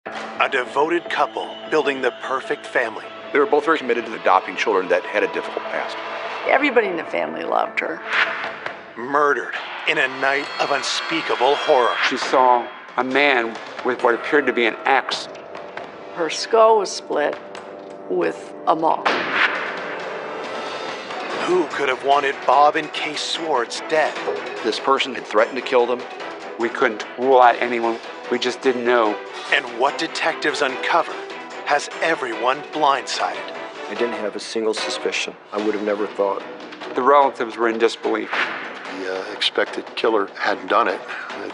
A devoted couple building the perfect family. They were both very committed to adopting children that had a difficult past. Everybody in the family loved her. Murdered in a night of unspeakable horror. She saw a man with what appeared to be an axe. Her skull was split with a maul. Who could have wanted Bob and Kay Swartz dead? This person had threatened to kill them. We couldn't rule out anyone. We just didn't know. And what detectives uncover has everyone blindsided. I didn't have a single suspicion. I would have never thought. The relatives were in disbelief. The expected killer hadn't done it.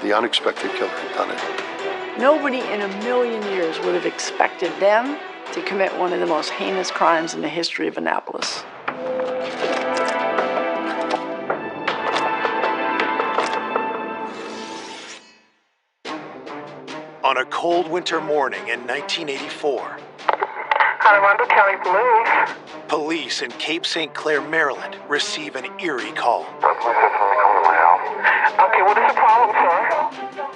The unexpected killer had done it. Nobody in a million years would have expected them to commit one of the most heinous crimes in the history of Annapolis. On a cold winter morning in 1984, Colorado County Police. police in Cape St. Clair, Maryland, receive an eerie call. Okay, what is the problem, sir?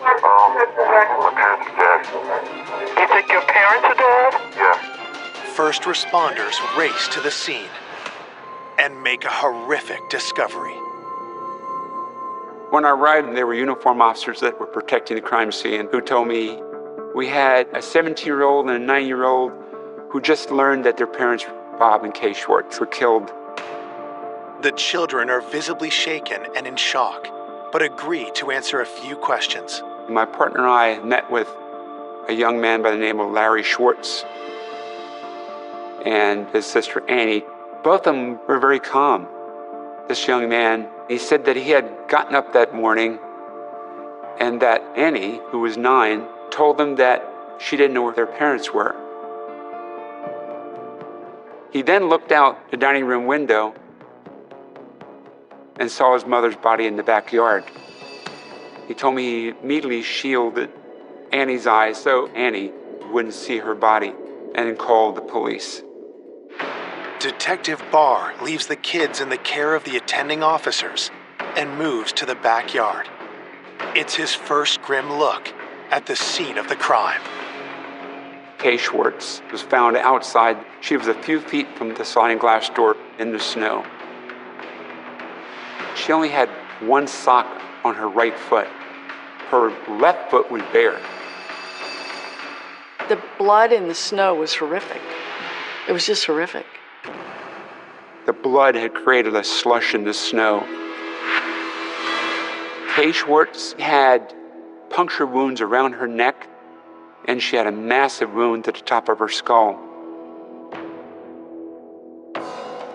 My parents are dead. You think your parents are dead? Yeah. First responders race to the scene and make a horrific discovery. When I arrived, there were uniformed officers that were protecting the crime scene who told me we had a 17-year-old and a 9-year-old who just learned that their parents, Bob and Kay Swartz, were killed. The children are visibly shaken and in shock, but agree to answer a few questions. My partner and I met with a young man by the name of Larry Schwartz and his sister Annie. Both of them were very calm. This young man, he said that he had gotten up that morning and that Annie, who was 9, told them that she didn't know where their parents were. He then looked out the dining room window and saw his mother's body in the backyard. He told me he immediately shielded Annie's eyes so Annie wouldn't see her body and then called the police. Detective Barr leaves the kids in the care of the attending officers and moves to the backyard. It's his first grim look at the scene of the crime. Kay Swartz was found outside. She was a few feet from the sliding glass door in the snow. She only had one sock on her right foot. Her left foot was bare. The blood in the snow was horrific. It was just horrific. The blood had created a slush in the snow. Kay Swartz had puncture wounds around her neck, and she had a massive wound at the top of her skull.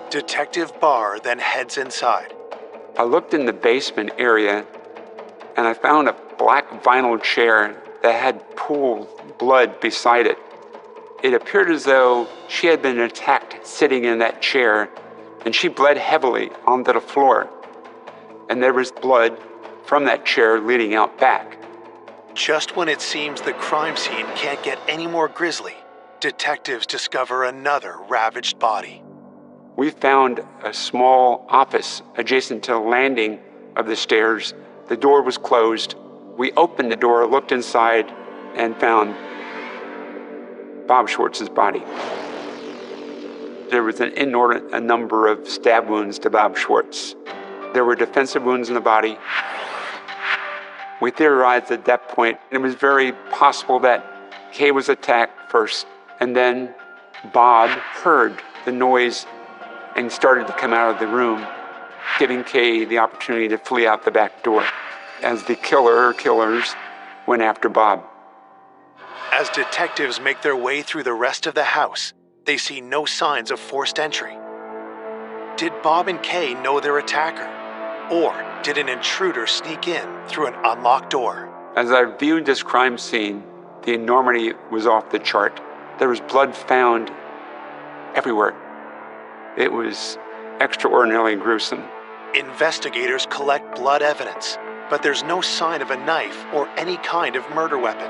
Detective Barr then heads inside. I looked in the basement area, and I found a black vinyl chair that had pooled blood beside it. It appeared as though she had been attacked sitting in that chair, and she bled heavily onto the floor. And there was blood from that chair leading out back. Just when it seems the crime scene can't get any more grisly, detectives discover another ravaged body. We found a small office adjacent to the landing of the stairs. The door was closed. We opened the door, looked inside, and found Bob Schwartz's body. There was an inordinate number of stab wounds to Bob Schwartz. There were defensive wounds in the body. We theorized at that point it was very possible that Kay was attacked first, and then Bob heard the noise and started to come out of the room, giving Kay the opportunity to flee out the back door as the killer or killers went after Bob. As detectives make their way through the rest of the house, they see no signs of forced entry. Did Bob and Kay know their attacker? Or did an intruder sneak in through an unlocked door? As I viewed this crime scene, the enormity was off the chart. There was blood found everywhere. It was extraordinarily gruesome. Investigators collect blood evidence, but there's no sign of a knife or any kind of murder weapon.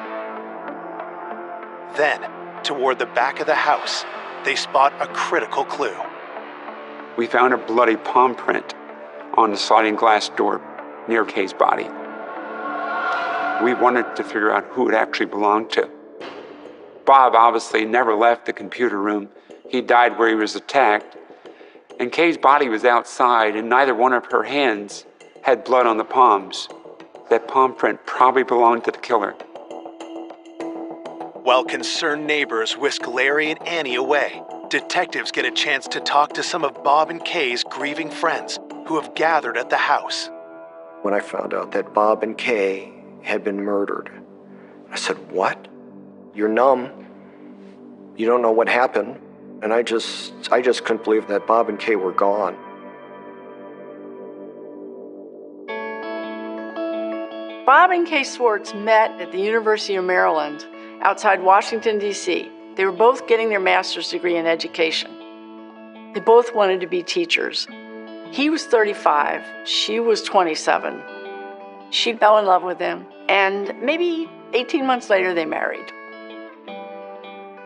Then, toward the back of the house, they spot a critical clue. We found a bloody palm print on the sliding glass door near Kay's body. We wanted to figure out who it actually belonged to. Bob obviously never left the computer room. He died where he was attacked. And Kay's body was outside, and neither one of her hands had blood on the palms. That palm print probably belonged to the killer. While concerned neighbors whisk Larry and Annie away, detectives get a chance to talk to some of Bob and Kay's grieving friends who have gathered at the house. When I found out that Bob and Kay had been murdered, I said, "What? You're numb. You don't know what happened." And I just couldn't believe that Bob and Kay were gone. Bob and Kay Swartz met at the University of Maryland outside Washington, D.C. They were both getting their master's degree in education. They both wanted to be teachers. He was 35, she was 27. She fell in love with him, and maybe 18 months later they married.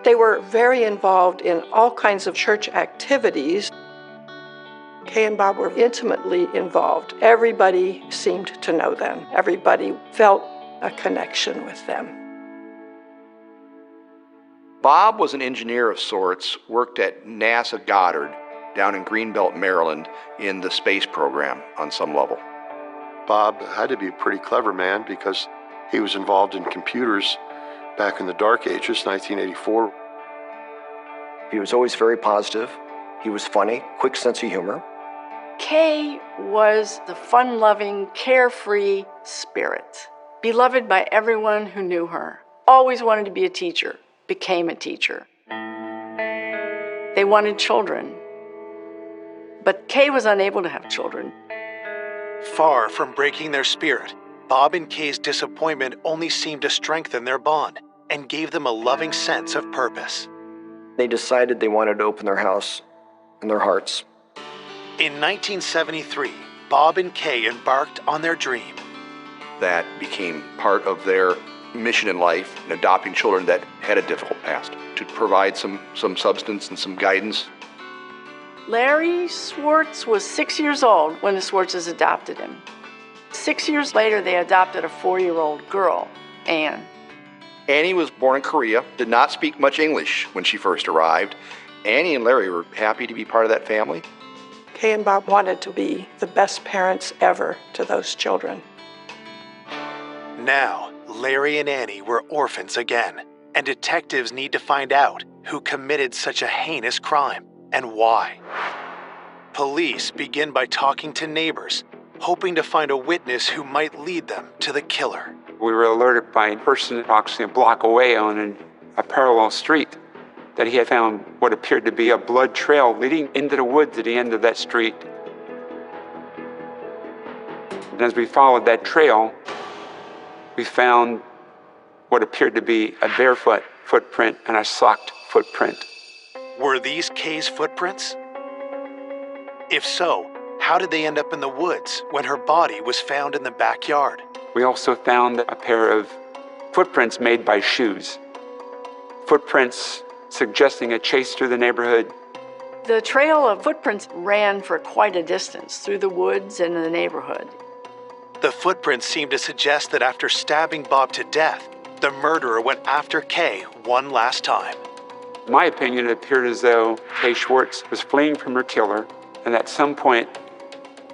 They were very involved in all kinds of church activities. Kay and Bob were intimately involved. Everybody seemed to know them. Everybody felt a connection with them. Bob was an engineer of sorts, worked at NASA Goddard down in Greenbelt, Maryland, in the space program on some level. Bob had to be a pretty clever man because he was involved in computers back in the dark ages, 1984. He was always very positive. He was funny, quick sense of humor. Kay was the fun-loving, carefree spirit, beloved by everyone who knew her. Always wanted to be a teacher, became a teacher. They wanted children, but Kay was unable to have children. Far from breaking their spirit, Bob and Kay's disappointment only seemed to strengthen their bond and gave them a loving sense of purpose. They decided they wanted to open their house and their hearts. In 1973, Bob and Kay embarked on their dream. That became part of their mission in life, in adopting children that had a difficult past, to provide some substance and some guidance. Larry Swartz was 6 years old when the Swartzes adopted him. 6 years later, they adopted a 4-year-old girl, Anne. Annie was born in Korea, did not speak much English when she first arrived. Annie and Larry were happy to be part of that family. Kay and Bob wanted to be the best parents ever to those children. Now, Larry and Annie were orphans again, and detectives need to find out who committed such a heinous crime and why. Police begin by talking to neighbors, hoping to find a witness who might lead them to the killer. We were alerted by a person approximately a block away on a parallel street that he had found what appeared to be a blood trail leading into the woods at the end of that street. And as we followed that trail, we found what appeared to be a barefoot footprint and a socked footprint. Were these Kay's footprints? If so, how did they end up in the woods when her body was found in the backyard? We also found a pair of footprints made by shoes. Footprints suggesting a chase through the neighborhood. The trail of footprints ran for quite a distance through the woods and the neighborhood. The footprints seemed to suggest that after stabbing Bob to death, the murderer went after Kay one last time. In my opinion, it appeared as though Kay Swartz was fleeing from her killer, and at some point,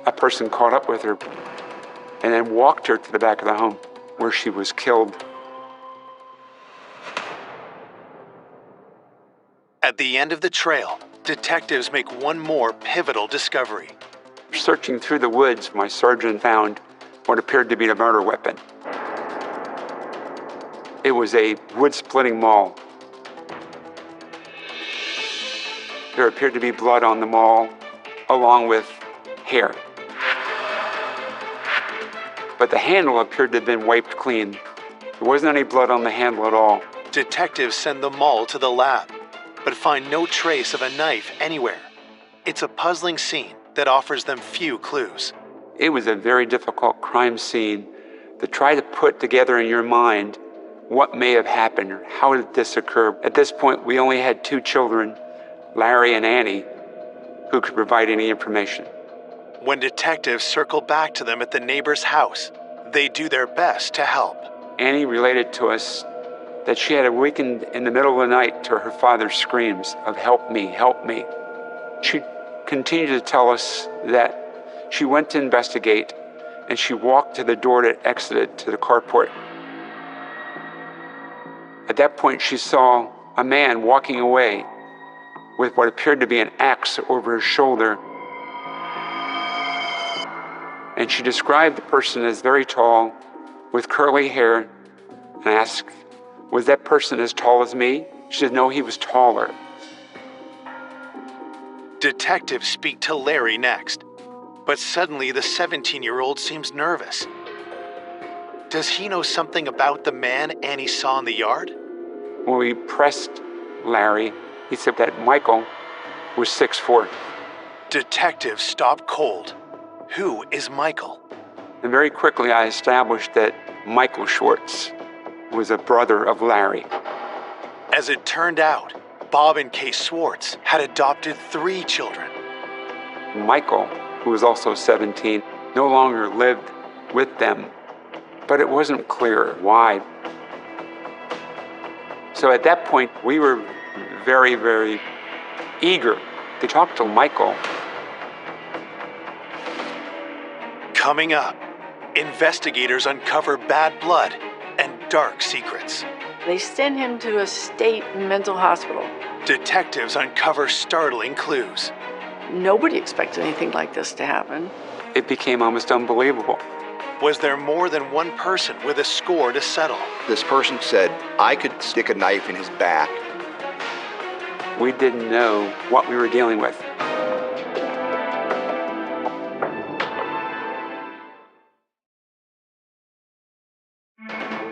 a person caught up with her and then walked her to the back of the home where she was killed. At the end of the trail, detectives make one more pivotal discovery. Searching through the woods, my sergeant found what appeared to be a murder weapon. It was a wood-splitting maul. There appeared to be blood on the maul, along with hair. But the handle appeared to have been wiped clean. There wasn't any blood on the handle at all. Detectives send the maul to the lab, but find no trace of a knife anywhere. It's a puzzling scene that offers them few clues. It was a very difficult crime scene to try to put together in your mind what may have happened or how did this occur. At this point, we only had 2 children, Larry and Annie, who could provide any information. When detectives circle back to them at the neighbor's house, they do their best to help. Annie related to us that she had awakened in the middle of the night to her father's screams of "Help me, help me." She continued to tell us that she went to investigate, and she walked to the door that exited to the carport. At that point, she saw a man walking away with what appeared to be an axe over his shoulder. And she described the person as very tall, with curly hair, and asked, "Was that person as tall as me?" She said, "No, he was taller." Detectives speak to Larry next, but suddenly the 17-year-old seems nervous. Does he know something about the man Annie saw in the yard? When we pressed Larry, he said that Michael was 6'4". Detectives stop cold. Who is Michael? And very quickly I established that Michael Schwartz was a brother of Larry. As it turned out, Bob and Kay Schwartz had adopted 3 children. Michael, who was also 17, no longer lived with them, but it wasn't clear why. So at that point, we were very, very eager to talk to Michael. Coming up, investigators uncover bad blood and dark secrets. They send him to a state mental hospital. Detectives uncover startling clues. Nobody expected anything like this to happen. It became almost unbelievable. Was there more than one person with a score to settle? This person said, I could stick a knife in his back. We didn't know what we were dealing with.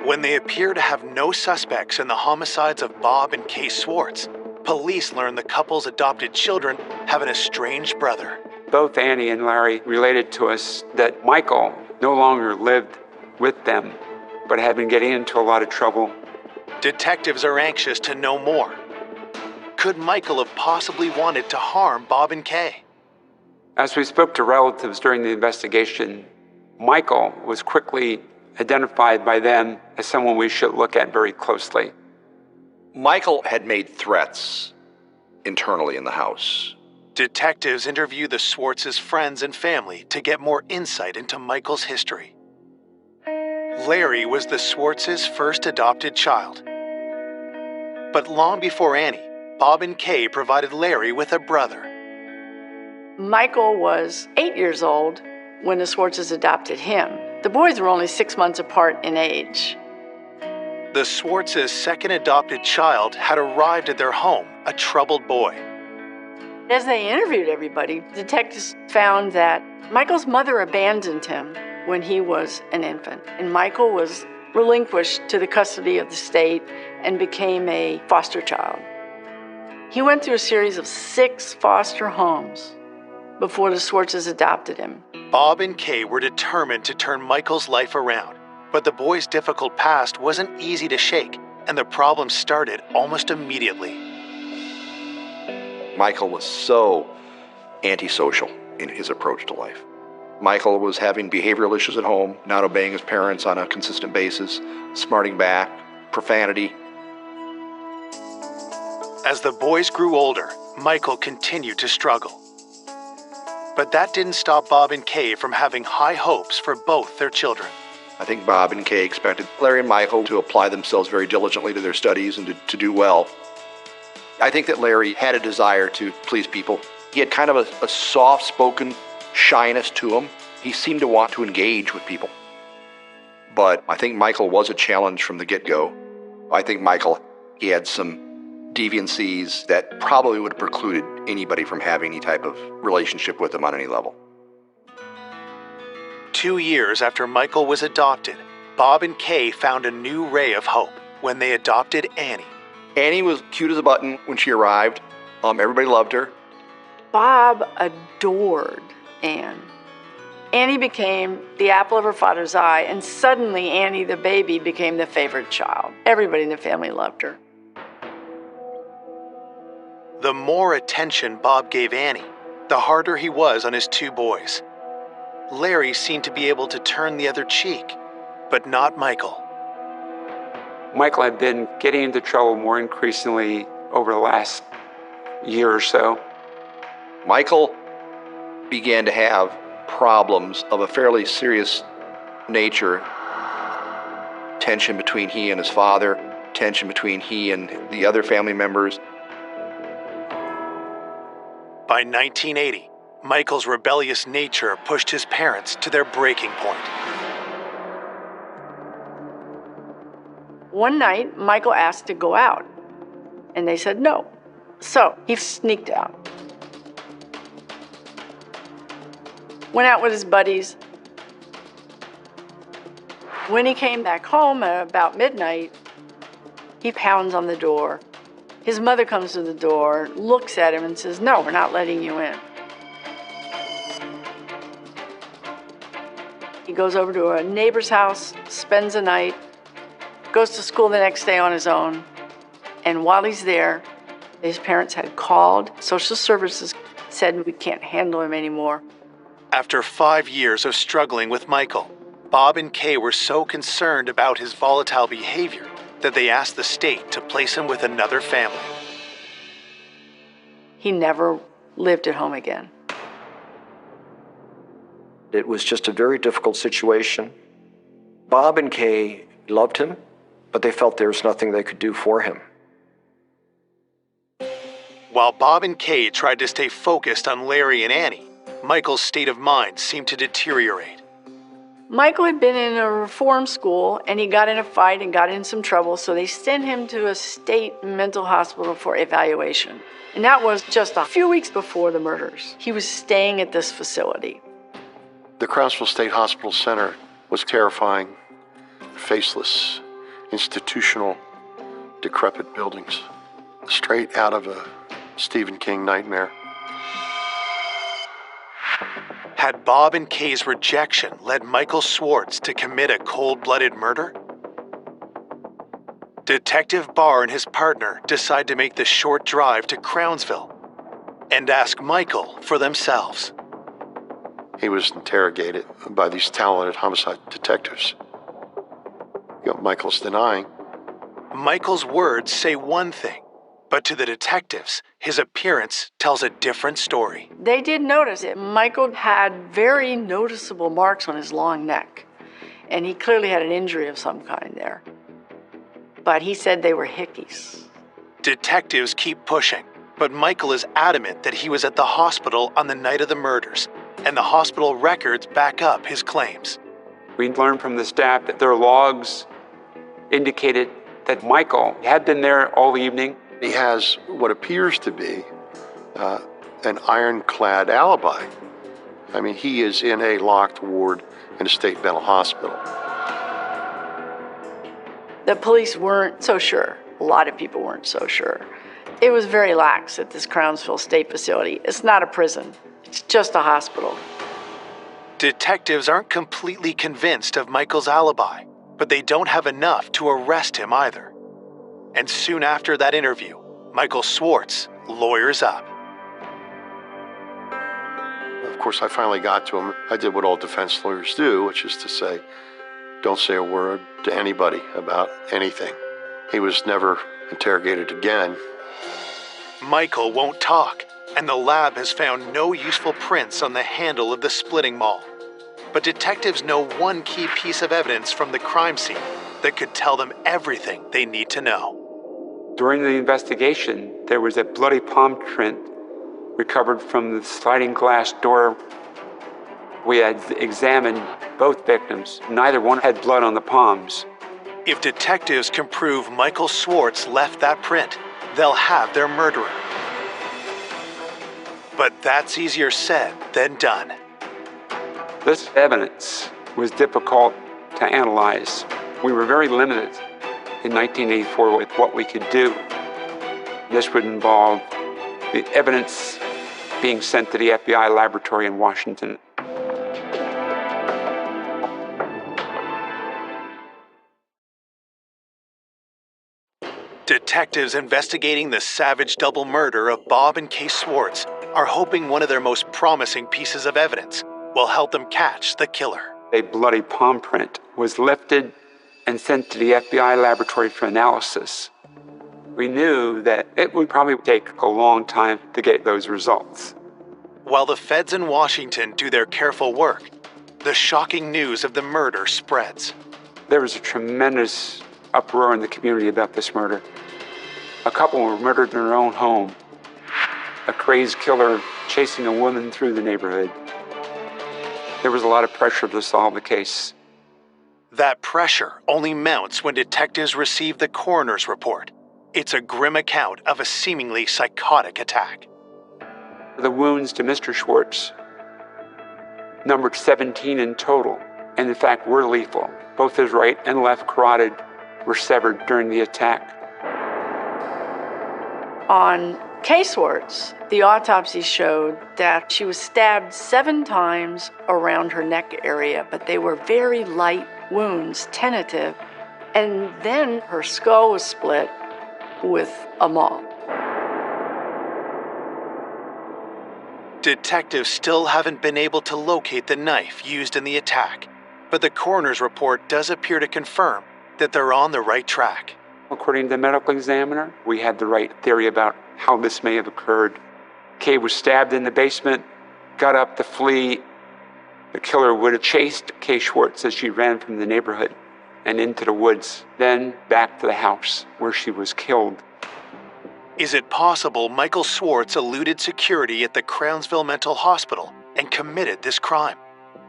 When they appear to have no suspects in the homicides of Bob and Kay Schwartz, police learn the couple's adopted children have an estranged brother. Both Annie and Larry related to us that Michael no longer lived with them, but had been getting into a lot of trouble. Detectives are anxious to know more. Could Michael have possibly wanted to harm Bob and Kay? As we spoke to relatives during the investigation, Michael was quickly identified by them as someone we should look at very closely. Michael had made threats internally in the house. Detectives interview the Schwartz's friends and family to get more insight into Michael's history. Larry was the Schwartz's first adopted child. But long before Annie, Bob and Kay provided Larry with a brother. Michael was 8 years old when the Schwartzes adopted him. The boys were only 6 months apart in age. The Schwartz's second adopted child had arrived at their home, a troubled boy. As they interviewed everybody, detectives found that Michael's mother abandoned him when he was an infant, and Michael was relinquished to the custody of the state and became a foster child. He went through a series of 6 foster homes before the Schwartzes adopted him. Bob and Kay were determined to turn Michael's life around, but the boy's difficult past wasn't easy to shake, and the problem started almost immediately. Michael was so antisocial in his approach to life. Michael was having behavioral issues at home, not obeying his parents on a consistent basis, smarting back, profanity. As the boys grew older, Michael continued to struggle. But that didn't stop Bob and Kay from having high hopes for both their children. I think Bob and Kay expected Larry and Michael to apply themselves very diligently to their studies and to do well. I think that Larry had a desire to please people. He had kind of a soft-spoken shyness to him. He seemed to want to engage with people. But I think Michael was a challenge from the get-go. I think Michael, he had some deviancies that probably would have precluded anybody from having any type of relationship with him on any level. 2 years after Michael was adopted, Bob and Kay found a new ray of hope when they adopted Annie. Annie was cute as a button when she arrived. Everybody loved her. Bob adored Anne. Annie became the apple of her father's eye, and suddenly Annie, the baby, became the favorite child. Everybody in the family loved her. The more attention Bob gave Annie, the harder he was on his 2 boys. Larry seemed to be able to turn the other cheek, but not Michael. Michael had been getting into trouble more increasingly over the last year or so. Michael began to have problems of a fairly serious nature. Tension between he and his father, tension between he and the other family members. By 1980, Michael's rebellious nature pushed his parents to their breaking point. One night, Michael asked to go out, and they said no. So he sneaked out. Went out with his buddies. When he came back home at about midnight, he pounds on the door. His mother comes to the door, looks at him and says, "No, we're not letting you in." He goes over to a neighbor's house, spends the night, goes to school the next day on his own. And while he's there, his parents had called. Social services said, "We can't handle him anymore." After 5 years of struggling with Michael, Bob and Kay were so concerned about his volatile behavior that they asked the state to place him with another family. He never lived at home again. It was just a very difficult situation. Bob and Kay loved him, but they felt there was nothing they could do for him. While Bob and Kay tried to stay focused on Larry and Annie, Michael's state of mind seemed to deteriorate. Michael had been in a reform school and he got in a fight and got in some trouble, so they sent him to a state mental hospital for evaluation. And that was just a few weeks before the murders. He was staying at this facility. The Crownsville State Hospital Center was terrifying, faceless, institutional, decrepit buildings, straight out of a Stephen King nightmare. Had Bob and Kay's rejection led Michael Swartz to commit a cold-blooded murder? Detective Barr and his partner decide to make the short drive to Crownsville and ask Michael for themselves. He was interrogated by these talented homicide detectives. Michael's denying. Michael's words say one thing, but to the detectives, his appearance tells a different story. They did notice it. Michael had very noticeable marks on his long neck, and he clearly had an injury of some kind there. But he said they were hickeys. Detectives keep pushing, but Michael is adamant that he was at the hospital on the night of the murders, and the hospital records back up his claims. We learned from the staff that their logs indicated that Michael had been there all evening. He has what appears to be an ironclad alibi. I mean, he is in a locked ward in a state mental hospital. The police weren't so sure. A lot of people weren't so sure. It was very lax at this Crownsville State facility. It's not a prison. It's just a hospital. Detectives aren't completely convinced of Michael's alibi, but they don't have enough to arrest him either. And soon after that interview, Michael Swartz lawyers up. Of course, I finally got to him. I did what all defense lawyers do, which is to say, don't say a word to anybody about anything. He was never interrogated again. Michael won't talk, and the lab has found no useful prints on the handle of the splitting maul. But detectives know one key piece of evidence from the crime scene that could tell them everything they need to know. During the investigation, there was a bloody palm print recovered from the sliding glass door. We had examined both victims. Neither one had blood on the palms. If detectives can prove Michael Swartz left that print, they'll have their murderer. But that's easier said than done. This evidence was difficult to analyze. We were very limited in 1984 with what we could do. This would involve the evidence being sent to the FBI laboratory in Washington. Detectives investigating the savage double murder of Bob and Kay Swartz are hoping one of their most promising pieces of evidence will help them catch the killer. A bloody palm print was lifted and sent to the FBI laboratory for analysis. We knew that it would probably take a long time to get those results. While the feds in Washington do their careful work, the shocking news of the murder spreads. There was a tremendous uproar in the community about this murder. A couple were murdered in their own home. A crazed killer chasing a woman through the neighborhood. There was a lot of pressure to solve the case. That pressure only mounts when detectives receive the coroner's report. It's a grim account of a seemingly psychotic attack. The wounds to Mr. Schwartz numbered 17 in total, and in fact were lethal. Both his right and left carotid were severed during the attack. On Kay Swartz, the autopsy showed that she was stabbed 7 times around her neck area, but they were very light wounds, tentative, and then her skull was split with a maul. Detectives still haven't been able to locate the knife used in the attack, but the coroner's report does appear to confirm that they're on the right track. According to the medical examiner, we had the right theory about how this may have occurred. Kay was stabbed in the basement, got up to flee. The killer would have chased Kay Schwartz as she ran from the neighborhood and into the woods, then back to the house where she was killed. Is it possible Michael Swartz eluded security at the Crownsville Mental Hospital and committed this crime?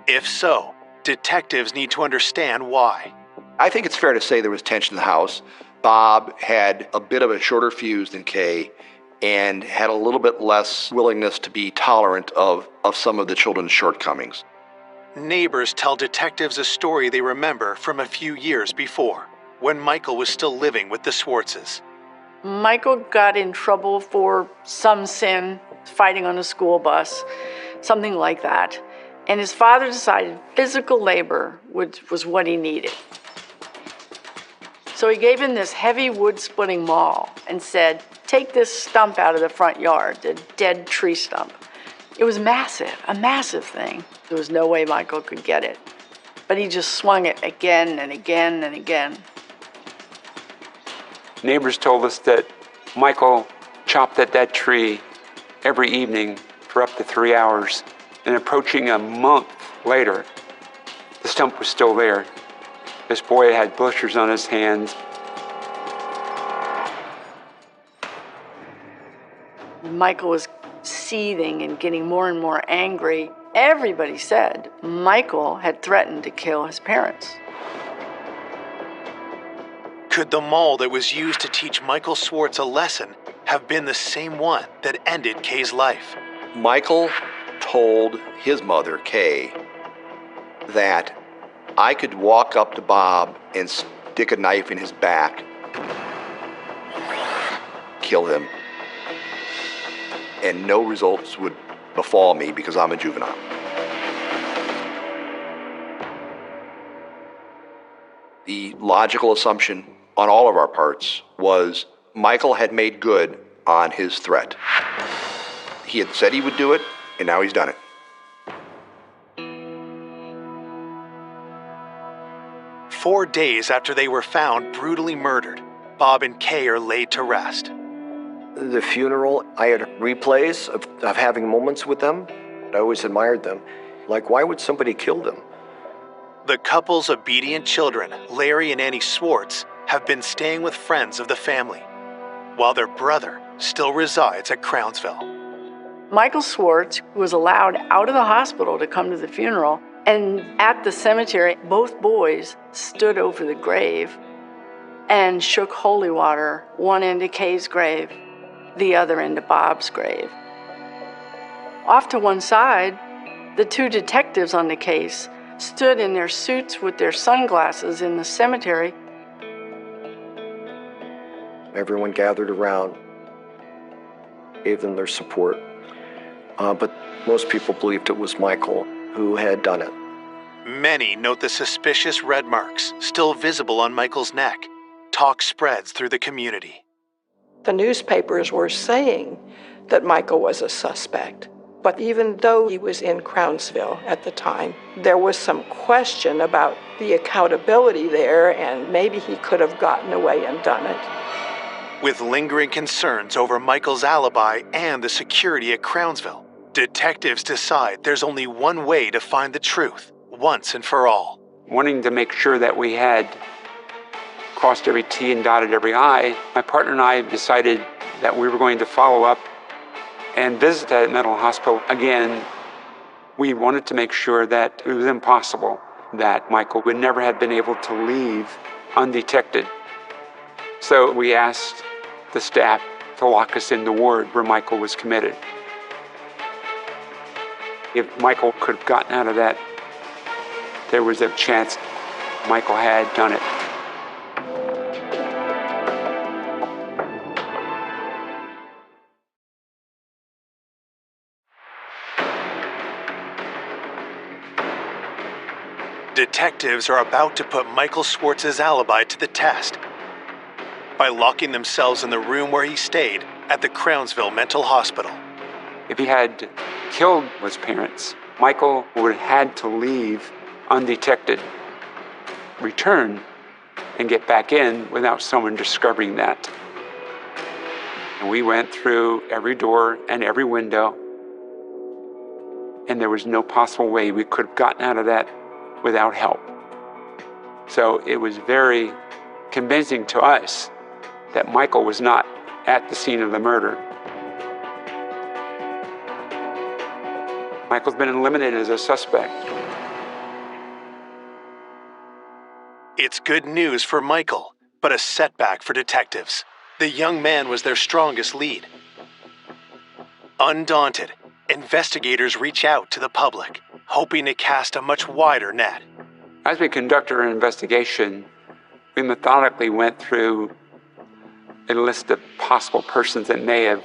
If so, detectives need to understand why. I think it's fair to say there was tension in the house. Bob had a bit of a shorter fuse than Kay and had a little bit less willingness to be tolerant of some of the children's shortcomings. Neighbors tell detectives a story they remember from a few years before, when Michael was still living with the Swartzes. Michael got in trouble for some sin, fighting on a school bus, something like that. And his father decided physical labor was what he needed. So he gave him this heavy wood-splitting maul and said, take this stump out of the front yard, the dead tree stump. It was massive, a massive thing. There was no way Michael could get it. But he just swung it again and again and again. Neighbors told us that Michael chopped at that tree every evening for up to 3 hours, and approaching a month later, the stump was still there. This boy had blisters on his hands. Michael was seething and getting more and more angry. Everybody said Michael had threatened to kill his parents. Could the maul that was used to teach Michael Swartz a lesson have been the same one that ended Kay's life? Michael told his mother, Kay, that I could walk up to Bob and stick a knife in his back, kill him, and no results would befall me because I'm a juvenile. The logical assumption on all of our parts was Michael had made good on his threat. He had said he would do it, and now he's done it. "4 days after they were found brutally murdered, Bob and Kay are laid to rest. The funeral, I had replays of having moments with them. I always admired them. Like, why would somebody kill them? The couple's obedient children, Larry and Annie Swartz, have been staying with friends of the family, while their brother still resides at Crownsville. Michael Swartz was allowed out of the hospital to come to the funeral, and at the cemetery, both boys stood over the grave and shook holy water, one into Kay's grave, the other into Bob's grave. Off to one side, the 2 detectives on the case stood in their suits with their sunglasses in the cemetery. Everyone gathered around, gave them their support. But most people believed it was Michael who had done it. Many note the suspicious red marks still visible on Michael's neck. Talk spreads through the community. The newspapers were saying that Michael was a suspect. But even though he was in Crownsville at the time, there was some question about the accountability there, and maybe he could have gotten away and done it. With lingering concerns over Michael's alibi and the security at Crownsville, detectives decide there's only one way to find the truth, once and for all. Wanting to make sure that we had crossed every T and dotted every I, my partner and I decided that we were going to follow up and visit that mental hospital again. We wanted to make sure that it was impossible that Michael would never have been able to leave undetected. So we asked the staff to lock us in the ward where Michael was committed. If Michael could have gotten out of that, there was a chance Michael had done it. Detectives are about to put Michael Schwartz's alibi to the test by locking themselves in the room where he stayed at the Crownsville Mental Hospital. If he had killed his parents, Michael would have had to leave undetected, return, and get back in without someone discovering that. And we went through every door and every window, and there was no possible way we could have gotten out of that without help. So it was very convincing to us that Michael was not at the scene of the murder. Michael's been eliminated as a suspect. It's good news for Michael, but a setback for detectives. The young man was their strongest lead. Undaunted, investigators reach out to the public, hoping to cast a much wider net. As we conducted our investigation, we methodically went through a list of possible persons that may have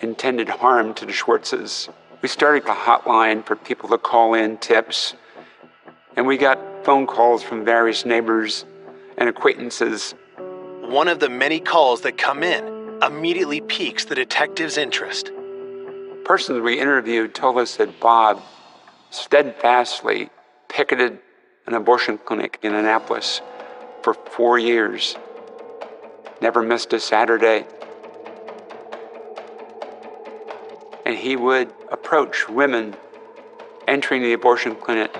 intended harm to the Schwartzes. We started a hotline for people to call in tips, and we got phone calls from various neighbors and acquaintances. One of the many calls that come in immediately piques the detectives' interest. Persons we interviewed told us that Bob steadfastly picketed an abortion clinic in Annapolis for 4 years, never missed a Saturday. And he would approach women entering the abortion clinic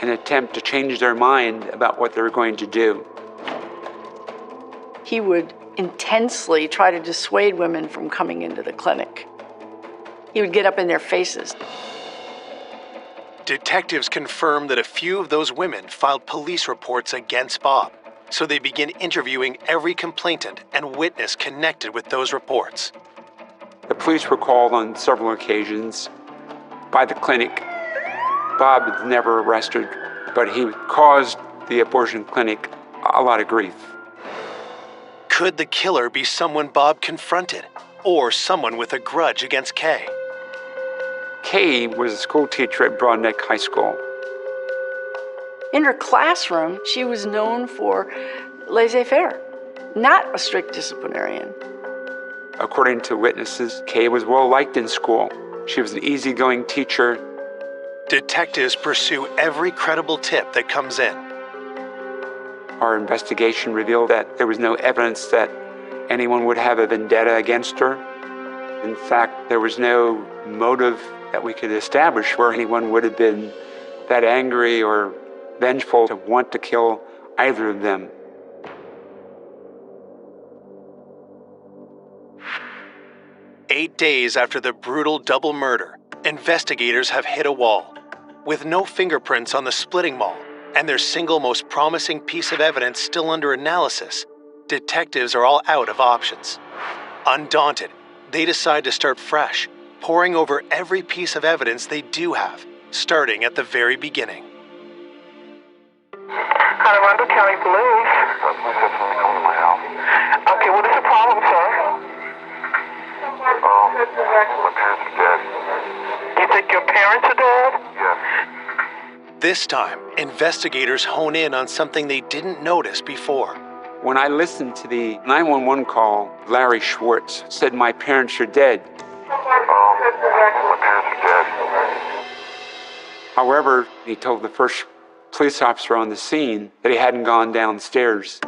and attempt to change their mind about what they were going to do. He would intensely try to dissuade women from coming into the clinic. He would get up in their faces. Detectives confirm that a few of those women filed police reports against Bob, so they begin interviewing every complainant and witness connected with those reports. The police were called on several occasions by the clinic. Bob was never arrested, but he caused the abortion clinic a lot of grief. Could the killer be someone Bob confronted, or someone with a grudge against Kay? Kay was a school teacher at Broadneck High School. In her classroom, she was known for laissez-faire, not a strict disciplinarian. According to witnesses, Kay was well liked in school. She was an easygoing teacher. Detectives pursue every credible tip that comes in. Our investigation revealed that there was no evidence that anyone would have a vendetta against her. In fact, there was no motive that we could establish where anyone would have been that angry or vengeful to want to kill either of them. "8 days after the brutal double murder, investigators have hit a wall. With no fingerprints on the splitting mall and their single most promising piece of evidence still under analysis, detectives are all out of options. Undaunted, they decide to start fresh, poring over every piece of evidence they do have, starting at the very beginning. Armando County Police. Please have someone come to my house. Okay, what is the problem, sir? My parents are dead. You think your parents are dead? Yes. This time, investigators hone in on something they didn't notice before. When I listened to the 911 call, Larry Schwartz said, "My parents are dead." My parents are dead. However, he told the first police officer on the scene that he hadn't gone downstairs.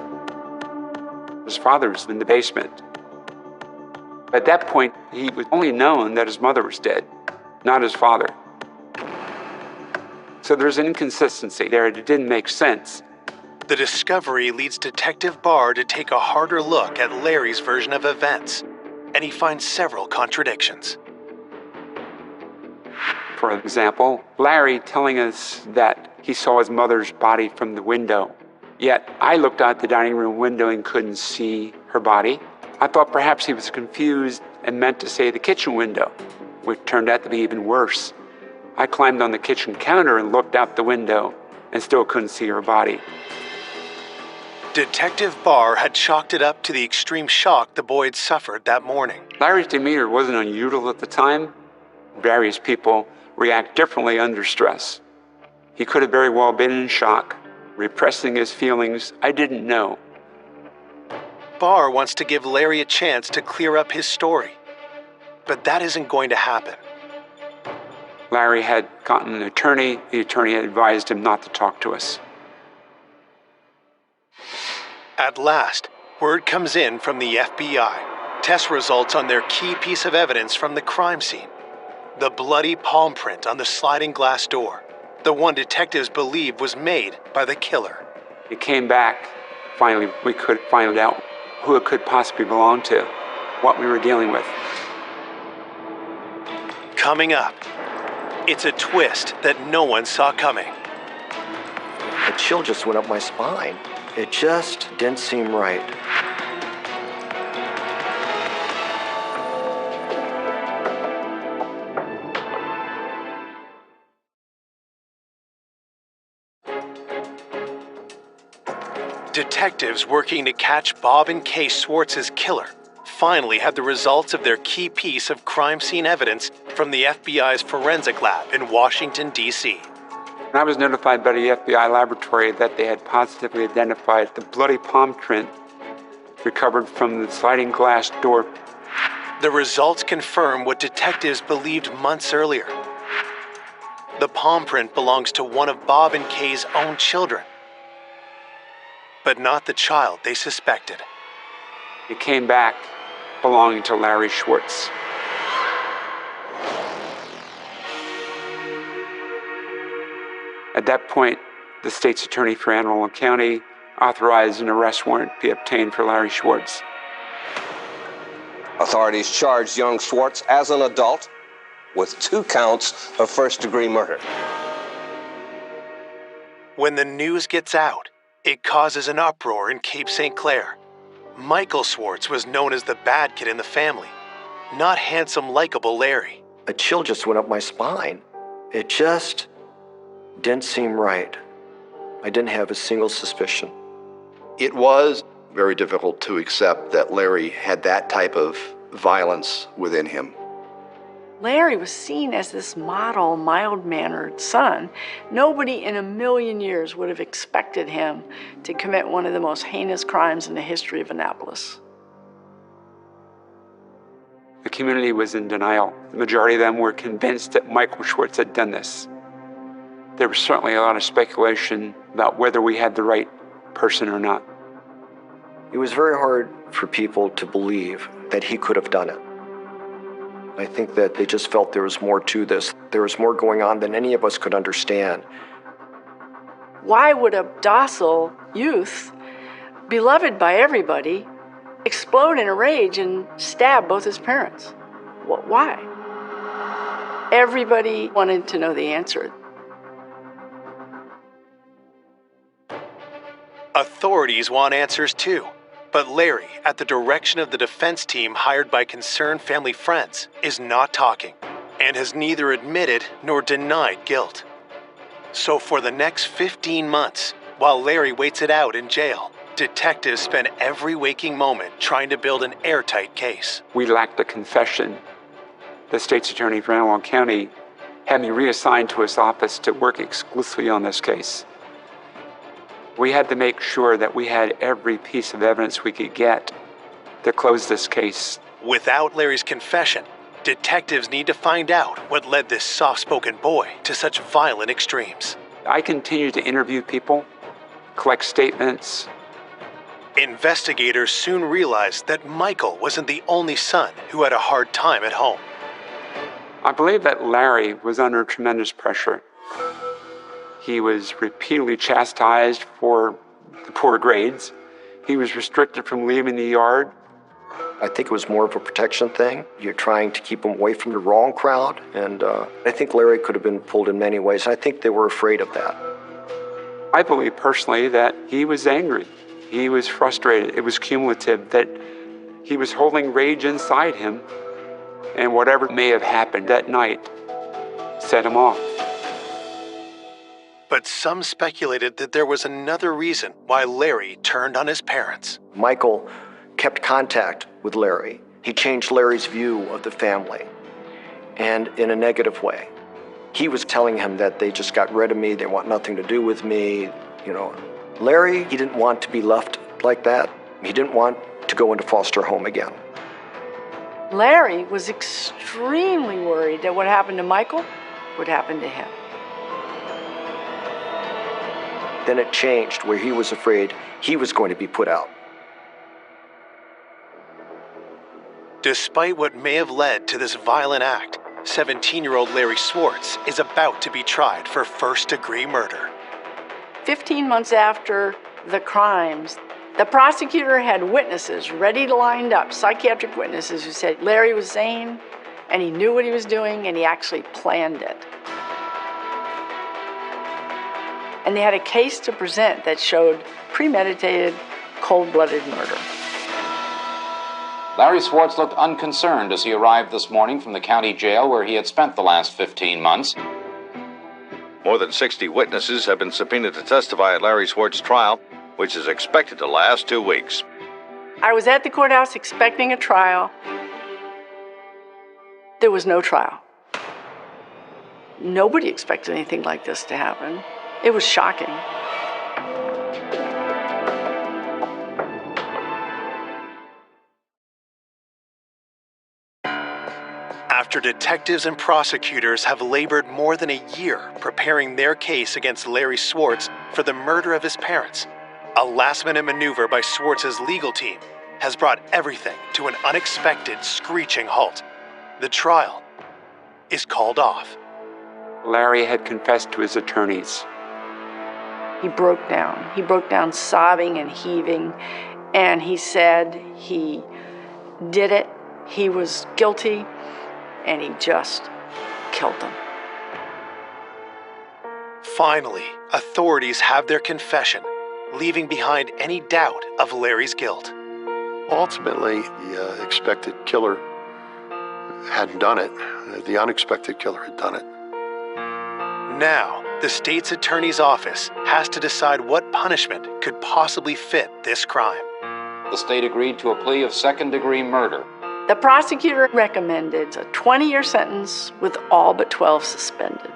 His father was in the basement. At that point, he was only known that his mother was dead, not his father. So there's an inconsistency there. It didn't make sense. The discovery leads Detective Barr to take a harder look at Larry's version of events, and he finds several contradictions. For example, Larry telling us that he saw his mother's body from the window. Yet I looked out the dining room window and couldn't see her body. I thought perhaps he was confused and meant to say the kitchen window, which turned out to be even worse. I climbed on the kitchen counter and looked out the window and still couldn't see her body. Detective Barr had chalked it up to the extreme shock the boy had suffered that morning. Larry's demeanor wasn't unusual at the time. Various people react differently under stress. He could have very well been in shock, repressing his feelings. I didn't know. Barr wants to give Larry a chance to clear up his story, but that isn't going to happen. Larry had gotten an attorney. The attorney had advised him not to talk to us. At last, word comes in from the FBI. Test results on their key piece of evidence from the crime scene. The bloody palm print on the sliding glass door. The one detectives believed was made by the killer. It came back. Finally, we could find out who it could possibly belong to, what we were dealing with. Coming up, it's a twist that no one saw coming. A chill just went up my spine. It just didn't seem right. Detectives working to catch Bob and Kay Schwartz's killer finally had the results of their key piece of crime scene evidence from the FBI's forensic lab in Washington, D.C. I was notified by the FBI laboratory that they had positively identified the bloody palm print recovered from the sliding glass door. The results confirm what detectives believed months earlier. The palm print belongs to one of Bob and Kay's own children, but not the child they suspected. It came back belonging to Larry Schwartz. At that point, the state's attorney for Anne Arundel County authorized an arrest warrant be obtained for Larry Schwartz. Authorities charged young Schwartz as an adult with 2 counts of first-degree murder. When the news gets out, it causes an uproar in Cape St. Clair. Michael Schwartz was known as the bad kid in the family, not handsome, likable Larry. A chill just went up my spine. It just didn't seem right. I didn't have a single suspicion. It was very difficult to accept that Larry had that type of violence within him. Larry was seen as this model, mild-mannered son. Nobody in a million years would have expected him to commit one of the most heinous crimes in the history of Annapolis. The community was in denial. The majority of them were convinced that Michael Schwartz had done this. There was certainly a lot of speculation about whether we had the right person or not. It was very hard for people to believe that he could have done it. I think that they just felt there was more to this. There was more going on than any of us could understand. Why would a docile youth, beloved by everybody, explode in a rage and stab both his parents? Why? Everybody wanted to know the answer. Authorities want answers too, but Larry, at the direction of the defense team hired by concerned family friends, is not talking and has neither admitted nor denied guilt. So for the next 15 months, while Larry waits it out in jail, detectives spend every waking moment trying to build an airtight case. We lacked a confession. The state's attorney for Anne Arundel County had me reassigned to his office to work exclusively on this case. We had to make sure that we had every piece of evidence we could get to close this case. Without Larry's confession, Detectives need to find out what led this soft-spoken boy to such violent extremes. I continued to interview people, collect statements. Investigators soon realized that Michael wasn't the only son who had a hard time at home. I believe that Larry was under tremendous pressure. He was repeatedly chastised for the poor grades. He was restricted from leaving the yard. I think it was more of a protection thing. You're trying to keep him away from the wrong crowd, and I think Larry could have been pulled in many ways. I think they were afraid of that. I believe personally that he was angry. He was frustrated. It was cumulative, that he was holding rage inside him, and whatever may have happened that night set him off. But some speculated that there was another reason why Larry turned on his parents. Michael kept contact with Larry. He changed Larry's view of the family, and in a negative way. He was telling him that they just got rid of me, they want nothing to do with me, you know. Larry, he didn't want to be left like that. He didn't want to go into foster home again. Larry was extremely worried that what happened to Michael would happen to him. Then it changed, where he was afraid he was going to be put out. Despite what may have led to this violent act, 17-year-old Larry Swartz is about to be tried for first-degree murder. 15 months after the crimes, the prosecutor had witnesses ready to line up, psychiatric witnesses who said Larry was sane, and he knew what he was doing, and he actually planned it. And they had a case to present that showed premeditated, cold-blooded murder. Larry Swartz looked unconcerned as he arrived this morning from the county jail where he had spent the last 15 months. More than 60 witnesses have been subpoenaed to testify at Larry Swartz's trial, which is expected to last 2 weeks. I was at the courthouse expecting a trial. There was no trial. Nobody expected anything like this to happen. It was shocking. After detectives and prosecutors have labored more than a year preparing their case against Larry Swartz for the murder of his parents, a last-minute maneuver by Swartz's legal team has brought everything to an unexpected, screeching halt. The trial is called off. Larry had confessed to his attorneys. He broke down. He broke down sobbing and heaving, and he said he did it, he was guilty, and he just killed them. Finally, authorities have their confession, leaving behind any doubt of Larry's guilt. Ultimately, the expected killer hadn't done it. The unexpected killer had done it. Now, the state's attorney's office has to decide what punishment could possibly fit this crime. The state agreed to a plea of second-degree murder. The prosecutor recommended a 20-year sentence with all but 12 suspended.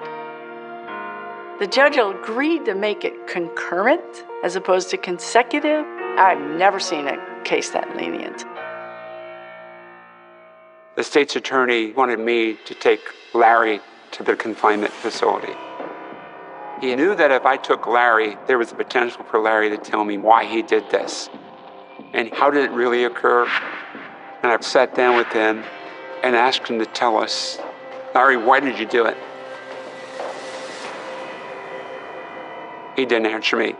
The judge agreed to make it concurrent as opposed to consecutive. I've never seen a case that lenient. The state's attorney wanted me to take Larry to the confinement facility. He knew that if I took Larry, there was a potential for Larry to tell me why he did this and how did it really occur. And I sat down with him and asked him to tell us, Larry, why did you do it? He didn't answer me.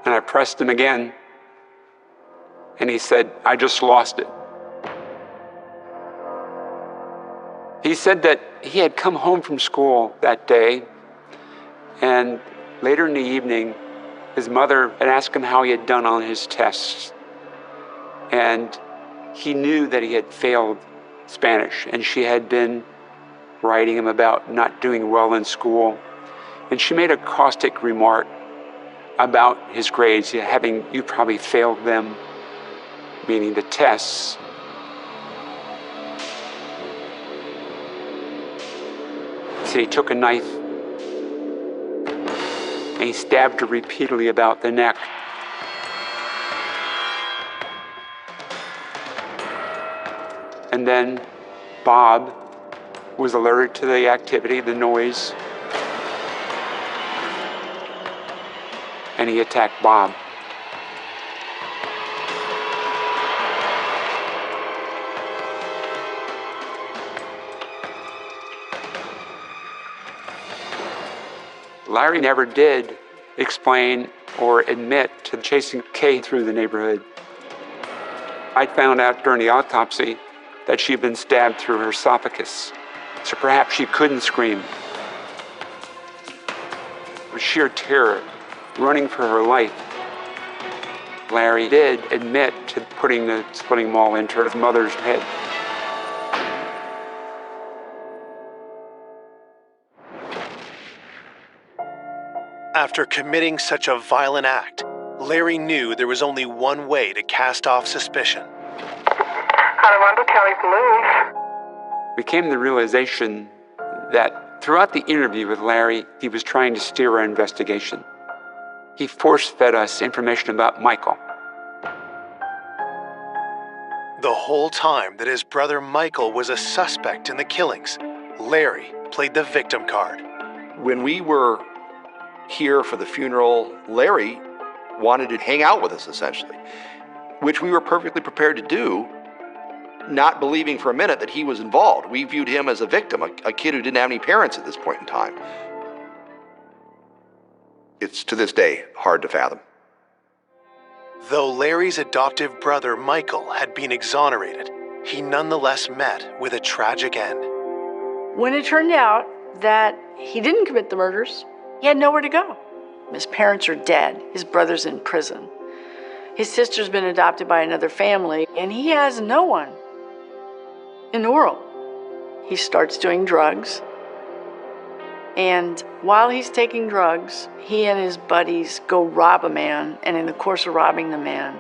And I pressed him again, and he said, I just lost it. He said that he had come home from school that day, and later in the evening, his mother had asked him how he had done on his tests. And he knew that he had failed Spanish, and she had been writing him about not doing well in school. And she made a caustic remark about his grades, you probably failed them, meaning the tests. So he took a knife and he stabbed her repeatedly about the neck. And then Bob was alerted to the activity, the noise, and he attacked Bob. Larry never did explain or admit to chasing Kay through the neighborhood. I found out during the autopsy that she had been stabbed through her esophagus, so perhaps she couldn't scream. With sheer terror, running for her life, Larry did admit to putting the splitting maul into his mother's head. After committing such a violent act, Larry knew there was only one way to cast off suspicion. Anne Arundel County Police. It came the realization that throughout the interview with Larry, he was trying to steer our investigation. He force-fed us information about Michael. The whole time that his brother Michael was a suspect in the killings, Larry played the victim card. When we were here for the funeral, Larry wanted to hang out with us, essentially, which we were perfectly prepared to do, not believing for a minute that he was involved. We viewed him as a victim, a kid who didn't have any parents at this point in time. It's, to this day, hard to fathom. Though Larry's adoptive brother Michael had been exonerated, he nonetheless met with a tragic end. When it turned out that he didn't commit the murders, he had nowhere to go. His parents are dead. His brother's in prison. His sister's been adopted by another family, and he has no one in the world. He starts doing drugs, and while he's taking drugs, he and his buddies go rob a man, and in the course of robbing the man,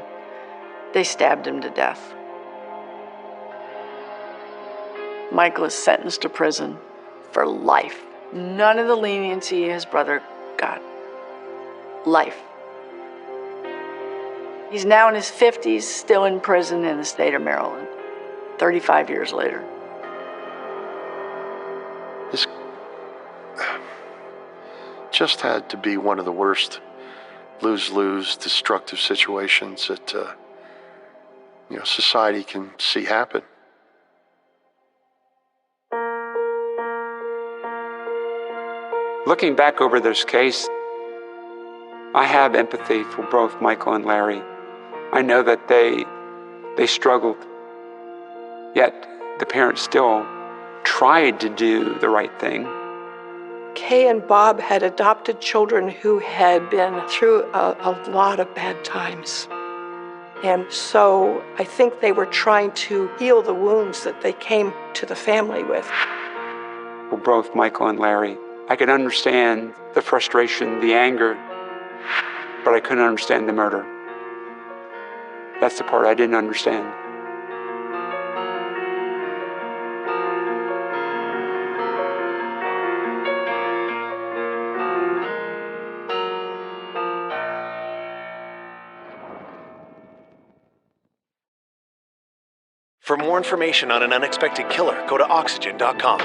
they stabbed him to death. Michael is sentenced to prison for life. None of the leniency his brother got. Life. He's now in his 50s, still in prison in the state of Maryland, 35 years later. This just had to be one of the worst lose-lose destructive situations that society can see happen. Looking back over this case, I have empathy for both Michael and Larry. I know that they struggled, yet the parents still tried to do the right thing. Kay and Bob had adopted children who had been through a lot of bad times. And so I think they were trying to heal the wounds that they came to the family with. For both Michael and Larry, I could understand the frustration, the anger, but I couldn't understand the murder. That's the part I didn't understand. For more information on an unexpected killer, go to Oxygen.com.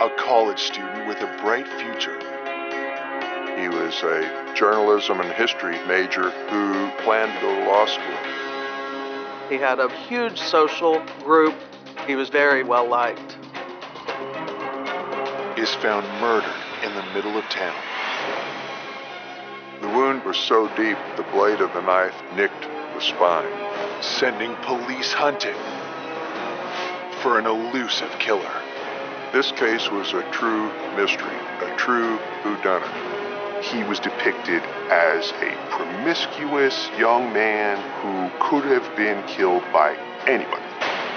a college student with a bright future. He was a journalism and history major who planned to go to law school. He had a huge social group. He was very well liked. Is found murdered in the middle of town. The wound was so deep, the blade of the knife nicked the spine, sending police hunting for an elusive killer. This case was a true mystery, a true whodunit. He was depicted as a promiscuous young man who could have been killed by anybody.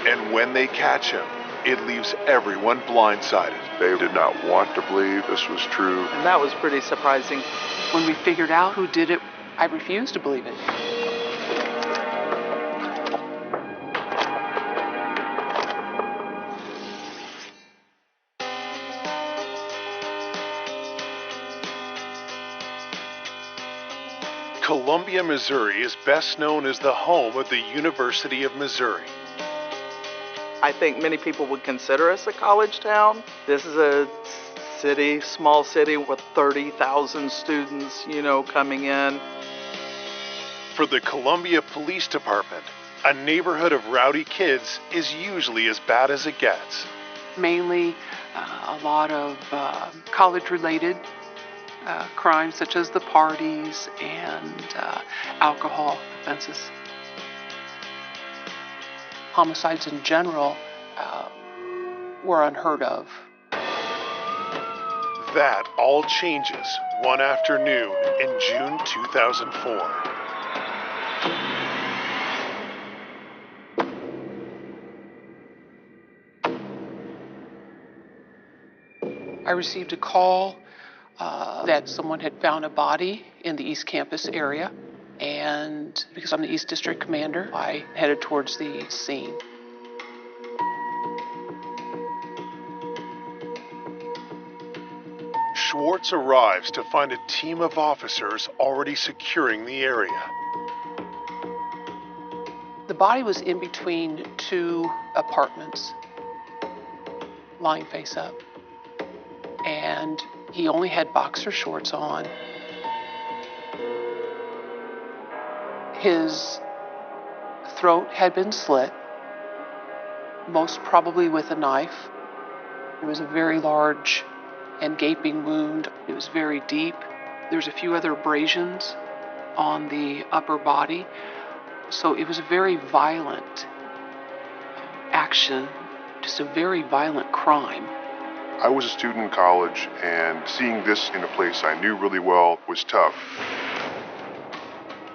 And when they catch him, it leaves everyone blindsided. They did not want to believe this was true. And that was pretty surprising. When we figured out who did it, I refused to believe it. Columbia, Missouri is best known as the home of the University of Missouri. I think many people would consider us a college town. This is a city, small city with 30,000 students, coming in. For the Columbia Police Department, a neighborhood of rowdy kids is usually as bad as it gets. Mainly a lot of college-related crimes such as the parties and alcohol offenses. Homicides in general were unheard of. That all changes one afternoon in June 2004. I received a call that someone had found a body in the East Campus area, and because I'm the East District Commander, I headed towards the scene. Schwartz arrives to find a team of officers already securing the area. The body was in between two apartments, lying face up, and he only had boxer shorts on. His throat had been slit, most probably with a knife. It was a very large and gaping wound. It was very deep. There's a few other abrasions on the upper body. So it was a very violent action, just a very violent crime. I was a student in college, and seeing this in a place I knew really well was tough.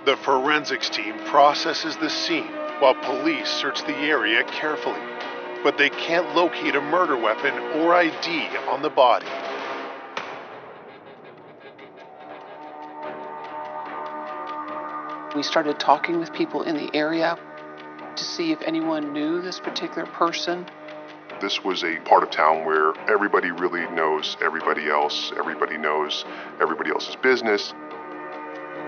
The forensics team processes the scene while police search the area carefully, but they can't locate a murder weapon or ID on the body. We started talking with people in the area to see if anyone knew this particular person. This was a part of town where everybody really knows everybody else. Everybody knows everybody else's business.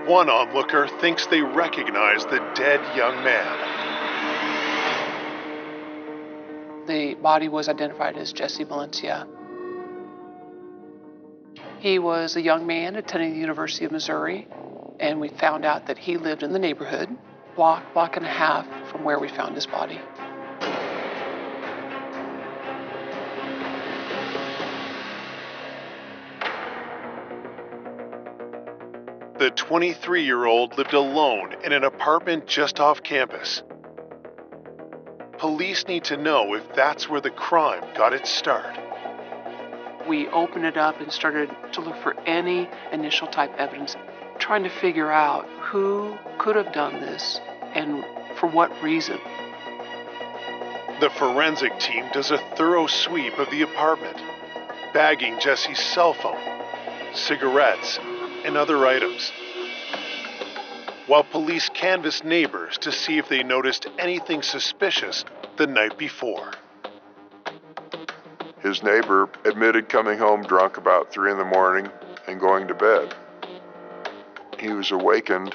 One onlooker thinks they recognize the dead young man. The body was identified as Jesse Valencia. He was a young man attending the University of Missouri, and we found out that he lived in the neighborhood, block and a half from where we found his body. The 23-year-old lived alone in an apartment just off campus. Police need to know if that's where the crime got its start. We opened it up and started to look for any initial type evidence, trying to figure out who could have done this and for what reason. The forensic team does a thorough sweep of the apartment, bagging Jesse's cell phone, cigarettes, and other items, while police canvass neighbors to see if they noticed anything suspicious the night before. His neighbor admitted coming home drunk about 3 in the morning and going to bed. He was awakened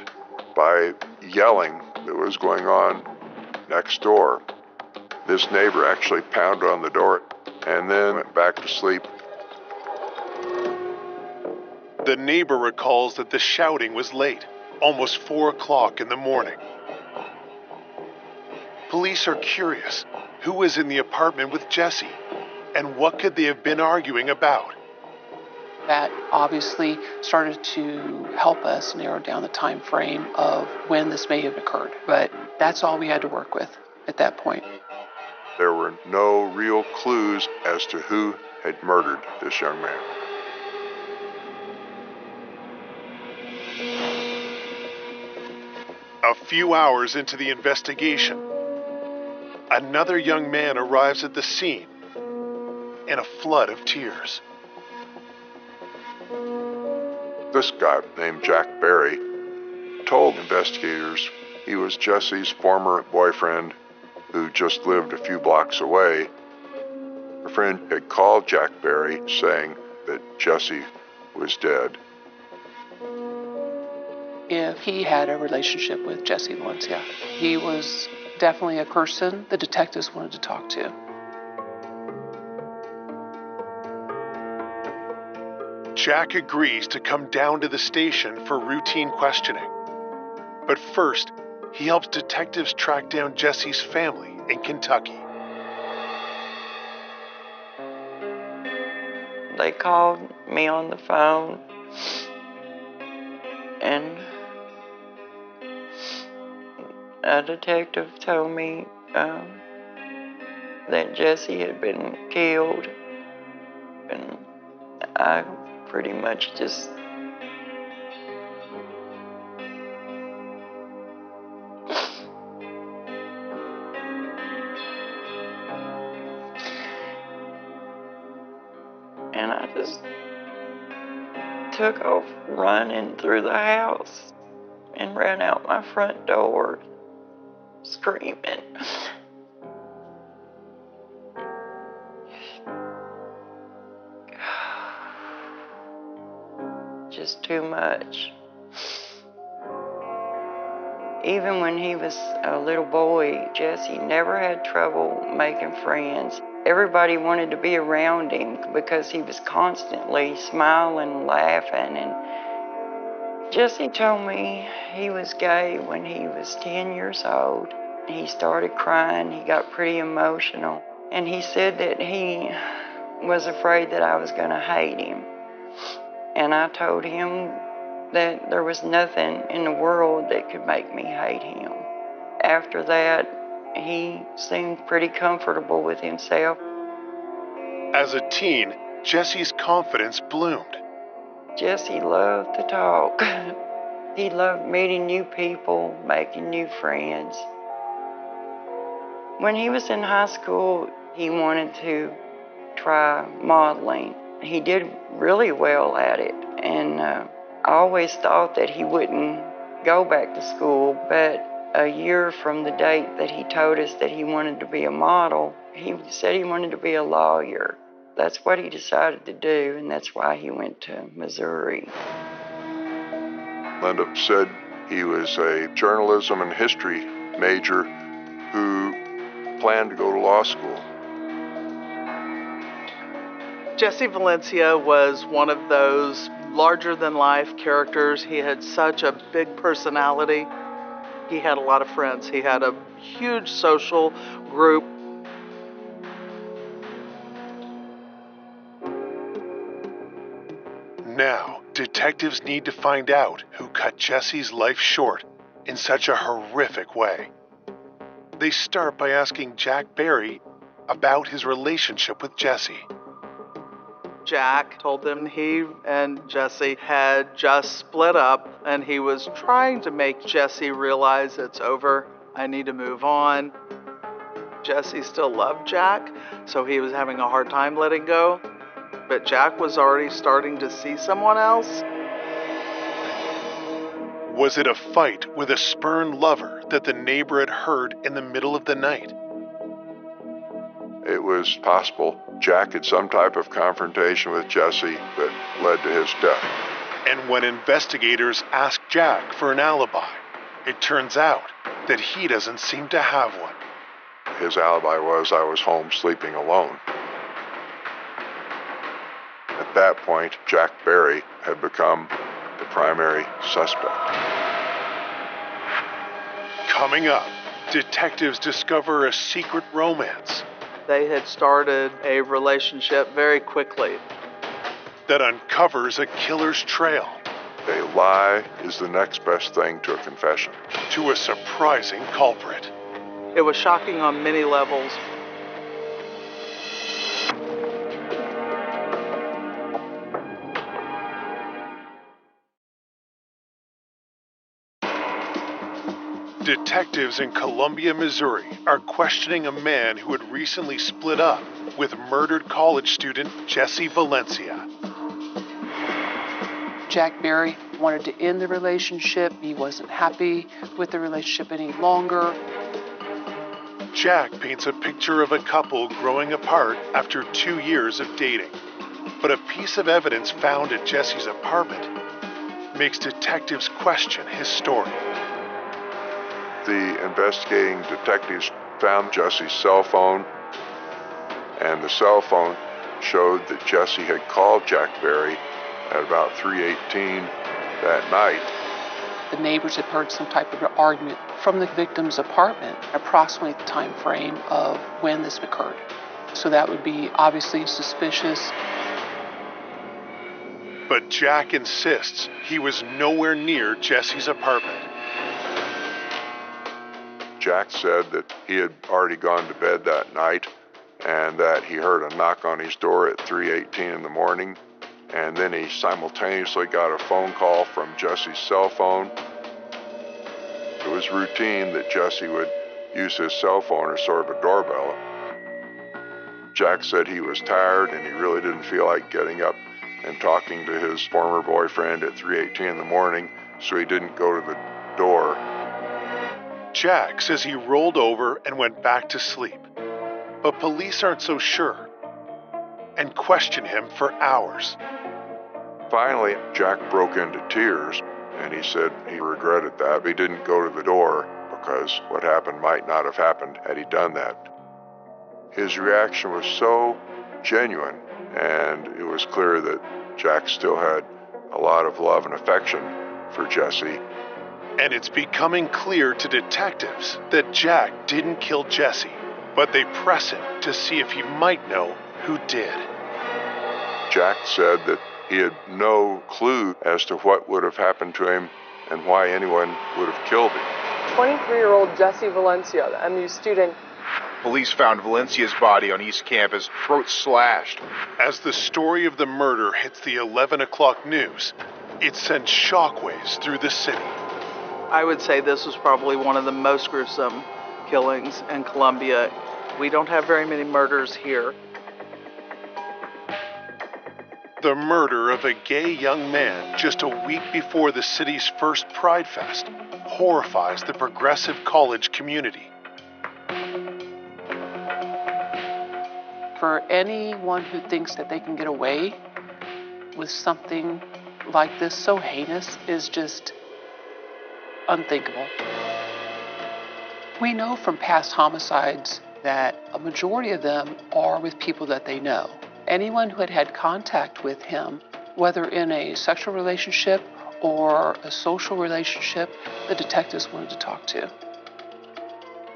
by yelling that was going on next door. This neighbor actually pounded on the door and then went back to sleep The neighbor recalls that the shouting was late, almost 4 o'clock in the morning. Police are curious who was in the apartment with Jesse, and what could they have been arguing about? That obviously started to help us narrow down the time frame of when this may have occurred. But that's all we had to work with at that point. There were no real clues as to who had murdered this young man. A few hours into the investigation, another young man arrives at the scene in a flood of tears. This guy named Jack Barry told investigators he was Jesse's former boyfriend who just lived a few blocks away. A friend had called Jack Barry saying that Jesse was dead. If he had a relationship with Jesse Valencia, he was definitely a person the detectives wanted to talk to. Jack agrees to come down to the station for routine questioning. But first, he helps detectives track down Jesse's family in Kentucky. They called me on the phone, and a detective told me that Jesse had been killed, and I pretty much just took off running through the house and ran out my front door screaming. Just too much. Even when he was a little boy, Jesse never had trouble making friends. Everybody wanted to be around him because he was constantly smiling, laughing. And Jesse told me he was gay when he was 10 years old. He started crying. He got pretty emotional. And he said that he was afraid that I was going to hate him. And I told him that there was nothing in the world that could make me hate him. After that, he seemed pretty comfortable with himself. As a teen, Jesse's confidence bloomed. Jesse loved to talk. He loved meeting new people, making new friends. When he was in high school, he wanted to try modeling. He did really well at it, and I always thought that he wouldn't go back to school, but a year from the date that he told us that he wanted to be a model, he said he wanted to be a lawyer. That's what he decided to do, and that's why he went to Missouri. Linda said he was a journalism and history major who planned to go to law school. Jesse Valencia was one of those larger-than-life characters. He had such a big personality. He had a lot of friends. He had a huge social group. Now, detectives need to find out who cut Jesse's life short in such a horrific way. They start by asking Jack Barry about his relationship with Jesse. Jack told them he and Jesse had just split up, and he was trying to make Jesse realize it's over. I need to move on. Jesse still loved Jack, so he was having a hard time letting go. But Jack was already starting to see someone else. Was it a fight with a spurned lover that the neighbor had heard in the middle of the night? It was possible Jack had some type of confrontation with Jesse that led to his death. And when investigators ask Jack for an alibi, it turns out that he doesn't seem to have one. His alibi was I was home sleeping alone. At that point, Jack Barry had become the primary suspect. Coming up, detectives discover a secret romance They had started a relationship very quickly. that uncovers a killer's trail A lie is the next best thing to a confession. to a surprising culprit. It was shocking on many levels. Detectives in Columbia, Missouri are questioning a man who had recently split up with murdered college student Jesse Valencia. Jack Berry wanted to end the relationship. He wasn't happy with the relationship any longer. Jack paints a picture of a couple growing apart after 2 years of dating. But a piece of evidence found at Jesse's apartment makes detectives question his story. The investigating detectives found Jesse's cell phone, and the cell phone showed that Jesse had called Jack Berry at about 3:18 that night. The neighbors had heard some type of argument from the victim's apartment, approximately the time frame of when this occurred. So that would be obviously suspicious. But Jack insists he was nowhere near Jesse's apartment. Jack said that he had already gone to bed that night and that he heard a knock on his door at 3:18 in the morning, and then he simultaneously got a phone call from Jesse's cell phone. It was routine that Jesse would use his cell phone as sort of a doorbell. Jack said he was tired and he really didn't feel like getting up and talking to his former boyfriend at 3:18 in the morning, so he didn't go to the door. Jack says he rolled over and went back to sleep. But police aren't so sure and question him for hours. Finally, Jack broke into tears, and he said he regretted that. He didn't go to the door because what happened might not have happened had he done that. His reaction was so genuine, and it was clear that Jack still had a lot of love and affection for Jesse. And it's becoming clear to detectives that Jack didn't kill Jesse, but they press him to see if he might know who did. Jack said that he had no clue as to what would have happened to him and why anyone would have killed him. 23-year-old Jesse Valencia, the MU student. Police found Valencia's body on East Campus, throat slashed. As the story of the murder hits the 11 o'clock news, it sends shockwaves through the city. I would say this was probably one of the most gruesome killings in Columbia. We don't have very many murders here. The murder of a gay young man just a week before the city's first Pride Fest horrifies the progressive college community. For anyone who thinks that they can get away with something like this so heinous is just unthinkable. We know from past homicides that a majority of them are with people that they know. Anyone who had had contact with him, whether in a sexual relationship or a social relationship, the detectives wanted to talk to.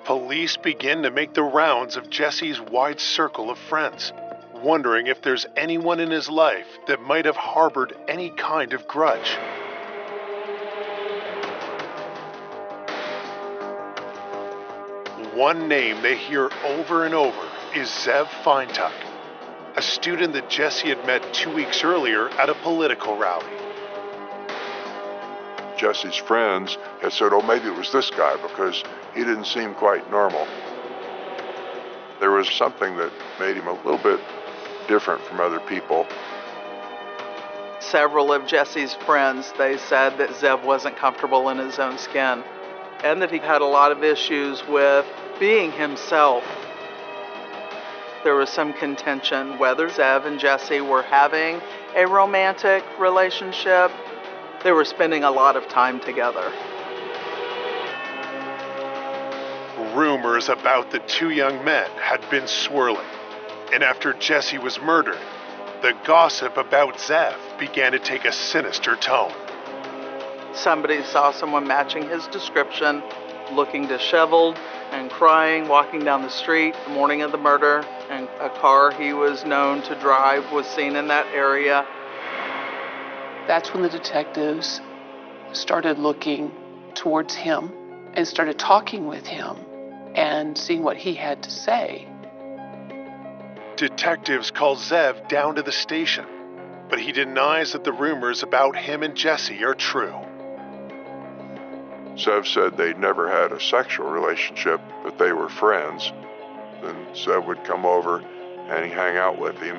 Police begin to make the rounds of Jesse's wide circle of friends, wondering if there's anyone in his life that might have harbored any kind of grudge. One name they hear over and over is Zev Feintuck, a student that Jesse had met 2 weeks earlier at a political rally. Jesse's friends had said, oh, maybe it was this guy because he didn't seem quite normal. There was something that made him a little bit different from other people. Several of Jesse's friends, they said that Zev wasn't comfortable in his own skin and that he had a lot of issues with being himself. There was some contention whether Zev and Jesse were having a romantic relationship. They were spending a lot of time together. Rumors about the two young men had been swirling, and after Jesse was murdered, the gossip about Zev began to take a sinister tone. Somebody saw someone matching his description, looking disheveled and crying, walking down the street the morning of the murder, and a car he was known to drive was seen in that area. That's when the detectives started looking towards him and started talking with him and seeing what he had to say. Detectives call Zev down to the station, but he denies that the rumors about him and Jesse are true. Zev said they'd never had a sexual relationship, but they were friends. Then Zev would come over and he'd hang out with him.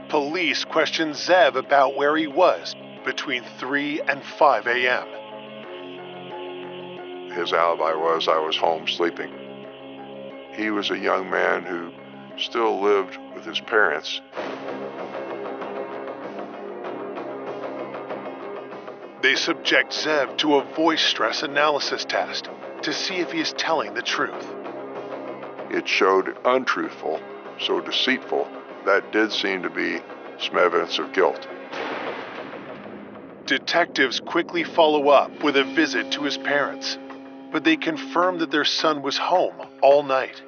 Police questioned Zev about where he was between 3 and 5 a.m. His alibi was I was home sleeping. He was a young man who still lived with his parents. They subject Zev to a voice stress analysis test to see if he is telling the truth. It showed untruthful, so deceitful. That did seem to be some evidence of guilt. Detectives quickly follow up with a visit to his parents, but they confirm that their son was home all night.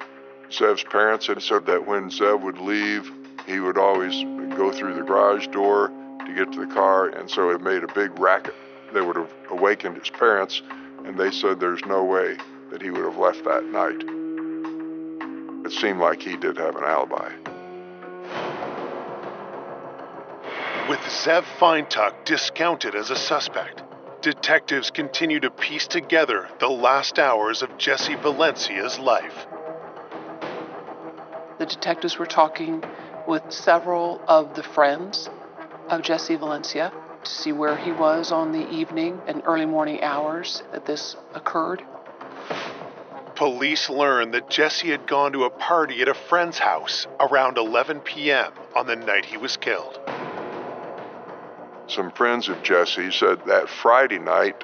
Zev's parents had said that when Zev would leave, he would always go through the garage door to get to the car, and so it made a big racket. They would have awakened his parents, and they said there's no way that he would have left that night. It seemed like he did have an alibi. With Zev Feintuck discounted as a suspect, detectives continue to piece together the last hours of Jesse Valencia's life. The detectives were talking with several of the friends of Jesse Valencia to see where he was on the evening and early morning hours that this occurred. Police learned that Jesse had gone to a party at a friend's house around 11 p.m. on the night he was killed. Some friends of Jesse said that Friday night,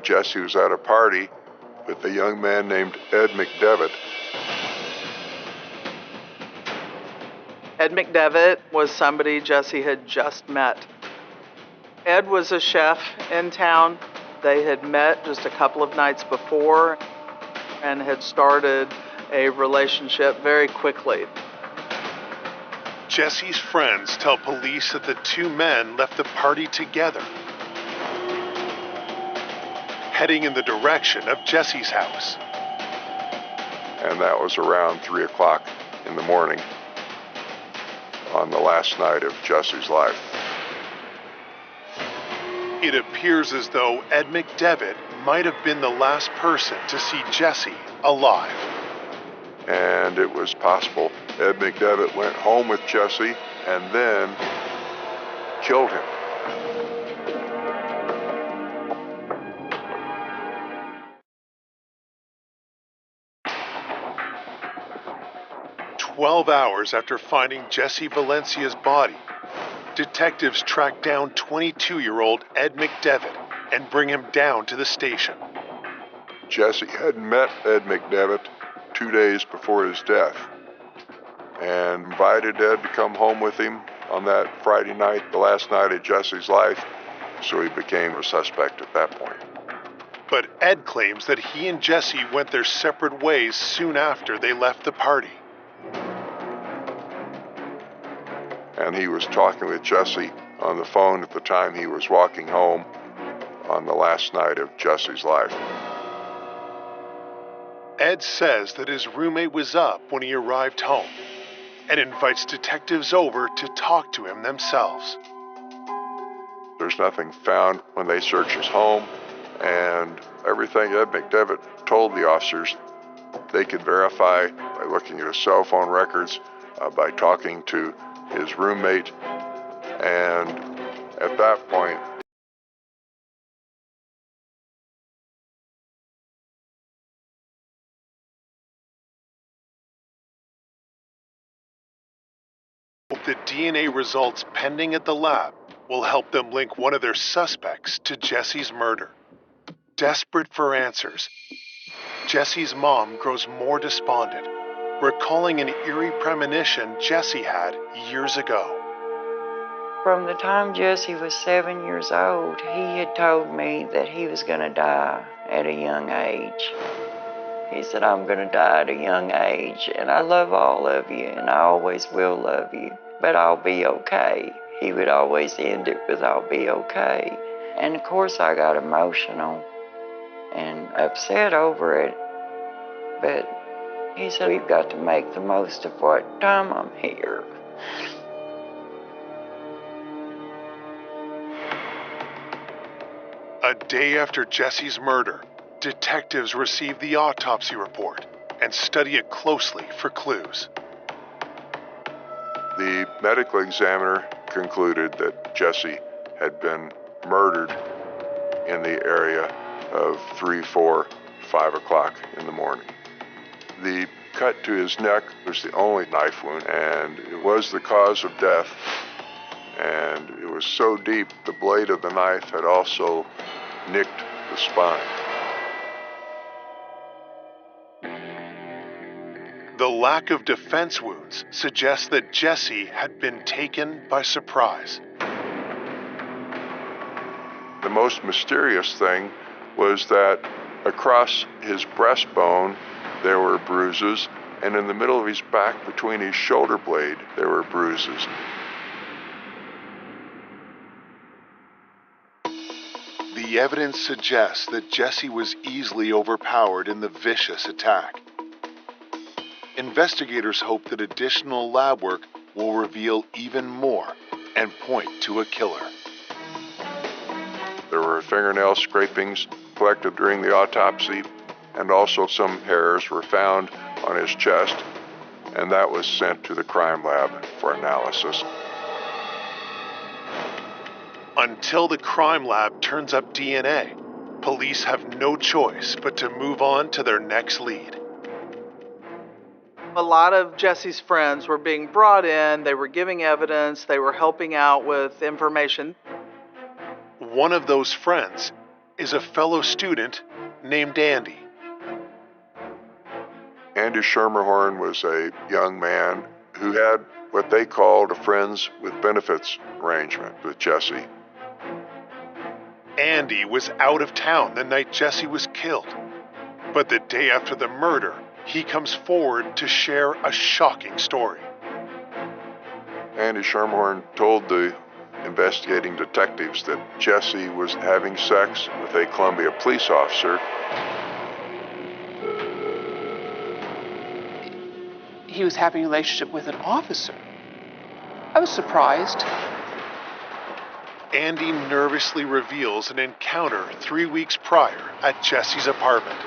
Jesse was at a party with a young man named Ed McDevitt. Ed McDevitt was somebody Jesse had just met. Ed was a chef in town. They had met just a couple of nights before and had started a relationship very quickly. Jesse's friends tell police that the two men left the party together, heading in the direction of Jesse's house. And that was around 3 o'clock in the morning on the last night of Jesse's life. It appears as though Ed McDevitt might have been the last person to see Jesse alive. And it was possible Ed McDevitt went home with Jesse and then killed him. "12 hours after finding Jesse Valencia's body, detectives track down 22-year-old Ed McDevitt and bring him down to the station. Jesse had met Ed McDevitt 2 days before his death and invited Ed to come home with him on that Friday night, the last night of Jesse's life, so he became a suspect at that point. But Ed claims that he and Jesse went their separate ways soon after they left the party. And he was talking with Jesse on the phone at the time he was walking home on the last night of Jesse's life. Ed says that his roommate was up when he arrived home and invites detectives over to talk to him themselves. There's nothing found when they search his home, and everything Ed McDevitt told the officers they could verify by looking at his cell phone records, by talking to his roommate, and at that point, the DNA results pending at the lab will help them link one of their suspects to Jesse's murder. Desperate for answers, Jesse's mom grows more despondent recalling an eerie premonition Jesse had years ago. From the time Jesse was 7 years old, he had told me that he was going to die at a young age. He said, I'm going to die at a young age, and I love all of you, and I always will love you, but I'll be okay. He would always end it with, I'll be okay. And of course I got emotional and upset over it, but he said, we've got to make the most of what time I'm here. A day after Jesse's murder, detectives receive the autopsy report and study it closely for clues. The medical examiner concluded that Jesse had been murdered in the area of 3, 4, 5 o'clock in the morning. The cut to his neck was the only knife wound, and it was the cause of death. And it was so deep, the blade of the knife had also nicked the spine. The lack of defense wounds suggests that Jesse had been taken by surprise. The most mysterious thing was that across his breastbone there were bruises, and in the middle of his back between his shoulder blade there were bruises. The evidence suggests that Jesse was easily overpowered in the vicious attack. Investigators hope that additional lab work will reveal even more and point to a killer. There were fingernail scrapings collected during the autopsy, and also some hairs were found on his chest, and that was sent to the crime lab for analysis. Until the crime lab turns up DNA, police have no choice but to move on to their next lead. A lot of Jesse's friends were being brought in, they were giving evidence, they were helping out with information. One of those friends is a fellow student named Andy. Andy Schermerhorn was a young man who had what they called a friends with benefits arrangement with Jesse. Andy was out of town the night Jesse was killed, but the day after the murder, he comes forward to share a shocking story. Andy Schermerhorn told the investigating detectives that Jesse was having sex with a Columbia police officer. He was having a relationship with an officer. I was surprised. Andy nervously reveals an encounter 3 weeks prior at Jesse's apartment.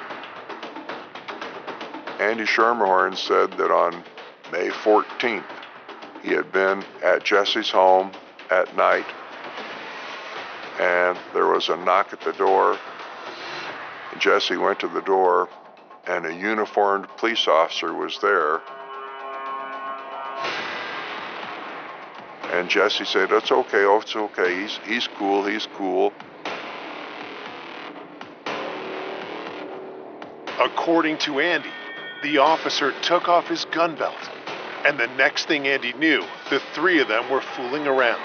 Andy Schermerhorn said that on May 14th, he had been at Jesse's home at night, and there was a knock at the door. Jesse went to the door, and a uniformed police officer was there. And Jesse said, "It's okay, oh, it's okay, he's cool, he's cool." According to Andy, the officer took off his gun belt, and the next thing Andy knew, the three of them were fooling around.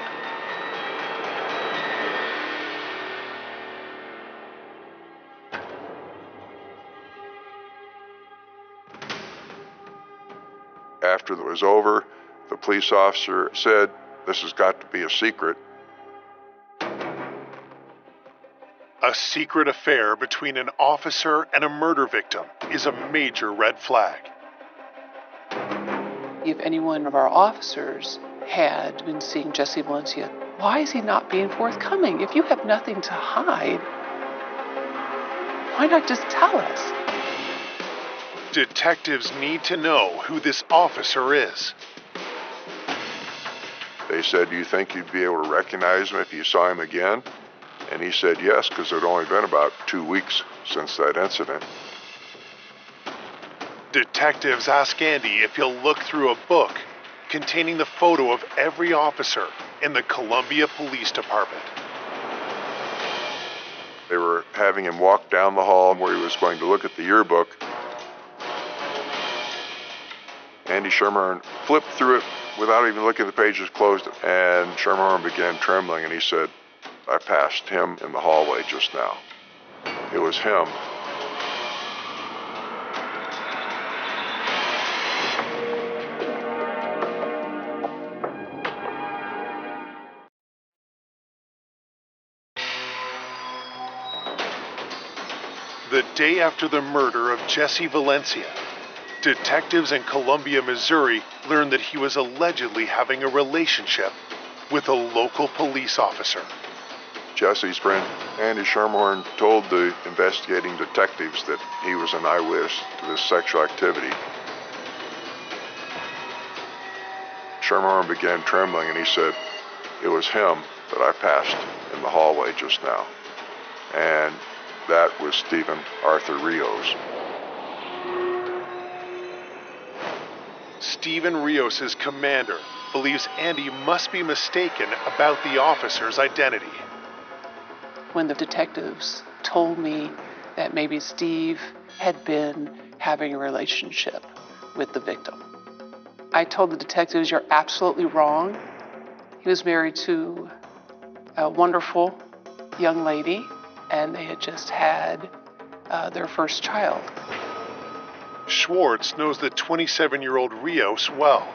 After it was over, the police officer said, "This has got to be a secret." A secret affair between an officer and a murder victim is a major red flag. If any one of our officers had been seeing Jesse Valencia, why is he not being forthcoming? If you have nothing to hide, why not just tell us? Detectives need to know who this officer is. They said, "Do you think you'd be able to recognize him if you saw him again?" And he said yes, because it had only been about 2 weeks since that incident. Detectives ask Andy if he'll look through a book containing the photo of every officer in the Columbia Police Department. They were having him walk down the hall where he was going to look at the yearbook. Andy Schermerhorn flipped through it without even looking at the pages, closed it, and Schermerhorn began trembling, and he said, I passed him in the hallway just now. It was him. The day after the murder of Jesse Valencia, detectives in Columbia, Missouri learned that he was allegedly having a relationship with a local police officer. Jesse's friend, Andy Schermerhorn, told the investigating detectives that he was an eyewitness to this sexual activity. Schermerhorn began trembling, and he said, it was him that I passed in the hallway just now. And that was Stephen Arthur Rios. Stephen Rios' commander believes Andy must be mistaken about the officer's identity. When the detectives told me that maybe Steve had been having a relationship with the victim, I told the detectives, you're absolutely wrong. He was married to a wonderful young lady, and they had just had their first child. Schwartz knows the 27-year-old Rios well.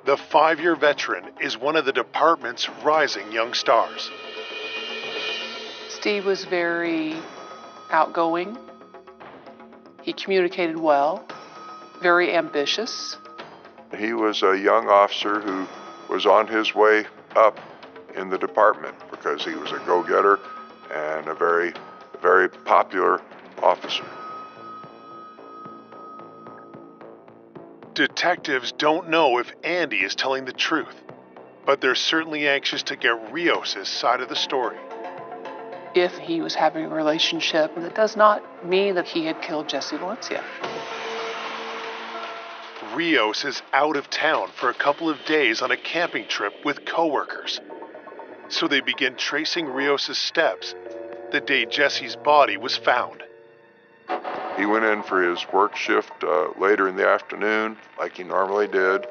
The 5-year veteran is one of the department's rising young stars. Steve was very outgoing. He communicated well, very ambitious. He was a young officer who was on his way up in the department because he was a go-getter and a very, very popular officer. Detectives don't know if Andy is telling the truth, but they're certainly anxious to get Rios' side of the story. If he was having a relationship, that does not mean that he had killed Jesse Valencia. Rios is out of town for a couple of days on a camping trip with coworkers. So they begin tracing Rios' steps the day Jesse's body was found. He went in for his work shift later in the afternoon, like he normally did,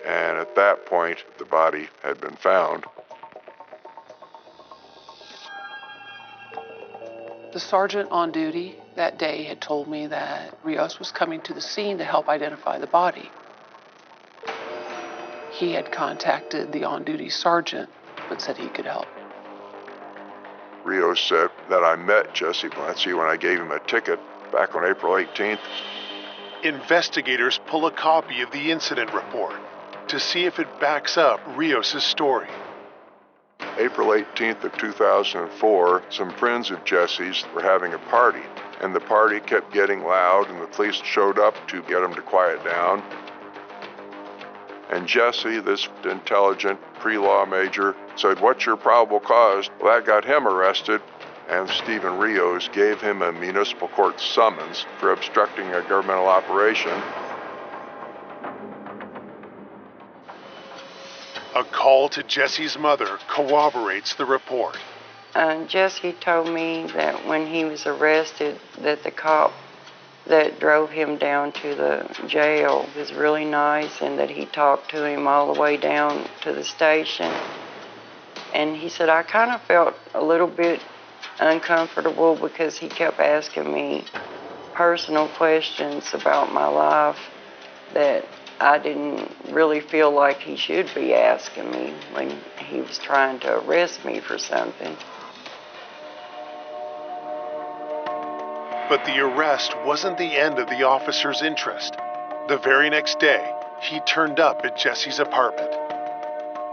and at that point, the body had been found. The sergeant on duty that day had told me that Rios was coming to the scene to help identify the body. He had contacted the on-duty sergeant, but said he could help. Rios said that I met Jesse Valencia when I gave him a ticket back on April 18th. Investigators pull a copy of the incident report to see if it backs up Rios' story. April 18th of 2004, some friends of Jesse's were having a party, and the party kept getting loud, and the police showed up to get them to quiet down. And Jesse, this intelligent pre-law major, said, "What's your probable cause?" Well, that got him arrested, and Stephen Rios gave him a municipal court summons for obstructing a governmental operation. A call to Jesse's mother corroborates the report. Jesse told me that when he was arrested, that the cop that drove him down to the jail was really nice, and that he talked to him all the way down to the station. And he said, I kind of felt a little bit uncomfortable because he kept asking me personal questions about my life that I didn't really feel like he should be asking me when he was trying to arrest me for something. But the arrest wasn't the end of the officer's interest. The very next day, he turned up at Jesse's apartment.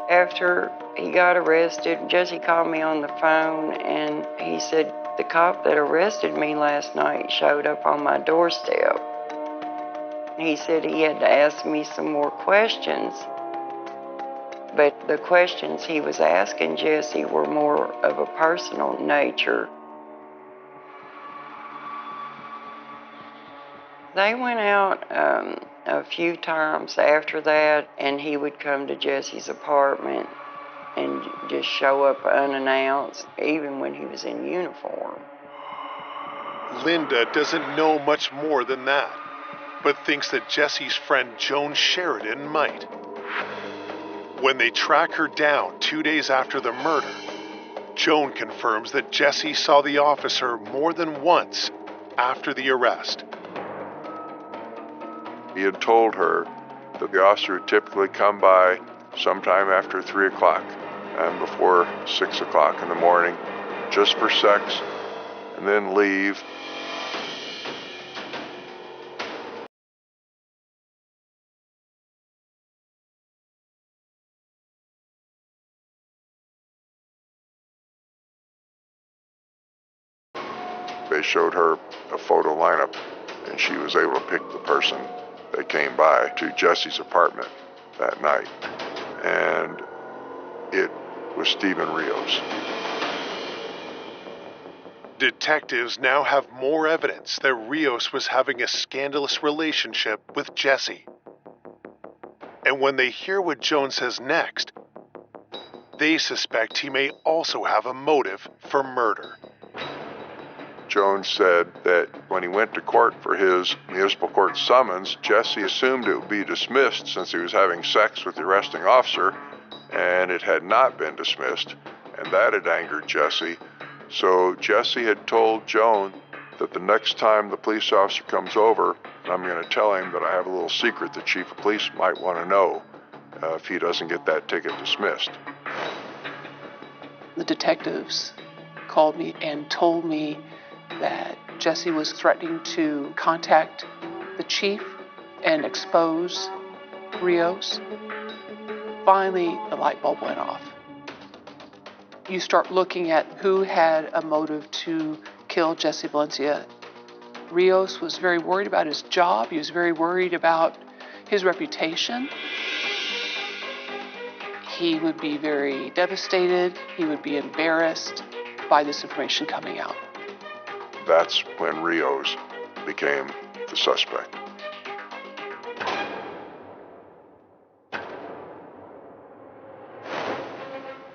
After he got arrested, Jesse called me on the phone, and he said, the cop that arrested me last night showed up on my doorstep. He said he had to ask me some more questions, but the questions he was asking Jesse were more of a personal nature. They went out a few times after that, and he would come to Jesse's apartment and just show up unannounced, even when he was in uniform. Linda doesn't know much more than that. but thinks that Jesse's friend Joan Sheridan might. When they track her down 2 days after the murder, Joan confirms that Jesse saw the officer more than once after the arrest. He had told her that the officer would typically come by sometime after 3 o'clock and before 6 o'clock in the morning, just for sex, and then leave. They showed her a photo lineup, and she was able to pick the person that came by to Jesse's apartment that night. And it was Steven Rios. Detectives now have more evidence that Rios was having a scandalous relationship with Jesse. And when they hear what Joan says next, they suspect he may also have a motive for murder. Jones said that when he went to court for his municipal court summons, Jesse assumed it would be dismissed since he was having sex with the arresting officer, and it had not been dismissed, and that had angered Jesse. So Jesse had told Joan that the next time the police officer comes over, I'm going to tell him that I have a little secret the chief of police might want to know if he doesn't get that ticket dismissed. The detectives called me and told me that Jesse was threatening to contact the chief and expose Rios. Finally, the light bulb went off. You start looking at who had a motive to kill Jesse Valencia. Rios was very worried about his job. He was very worried about his reputation. He would be very devastated. He would be embarrassed by this information coming out. That's when Rios became the suspect.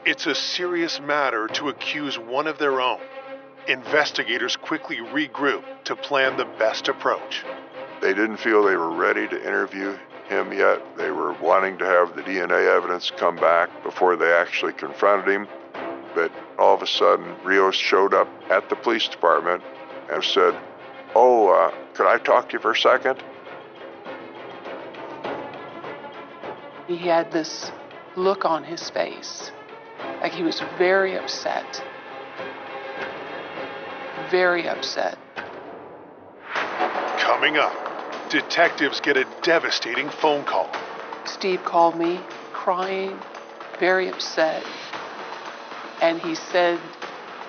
It's a serious matter to accuse one of their own. Investigators quickly regroup to plan the best approach. They didn't feel they were ready to interview him yet. They were wanting to have the DNA evidence come back before they actually confronted him. But all of a sudden, Rios showed up at the police department and said, could I talk to you for a second? He had this look on his face, like he was very upset. Very upset. Coming up, detectives get a devastating phone call. Steve called me, crying, very upset, and he said,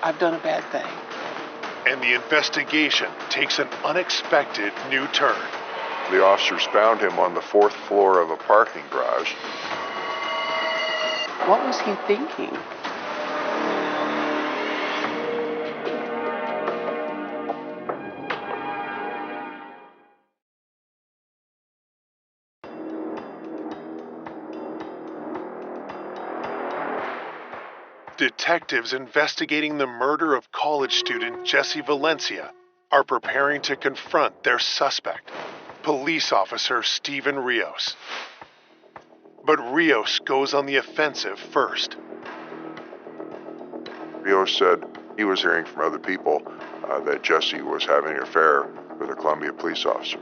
I've done a bad thing. And the investigation takes an unexpected new turn. The officers found him on the 4th floor of a parking garage. What was he thinking? Detectives investigating the murder of college student Jesse Valencia are preparing to confront their suspect, police officer Steven Rios. But Rios goes on the offensive first. Rios said he was hearing from other people that Jesse was having an affair with a Columbia police officer.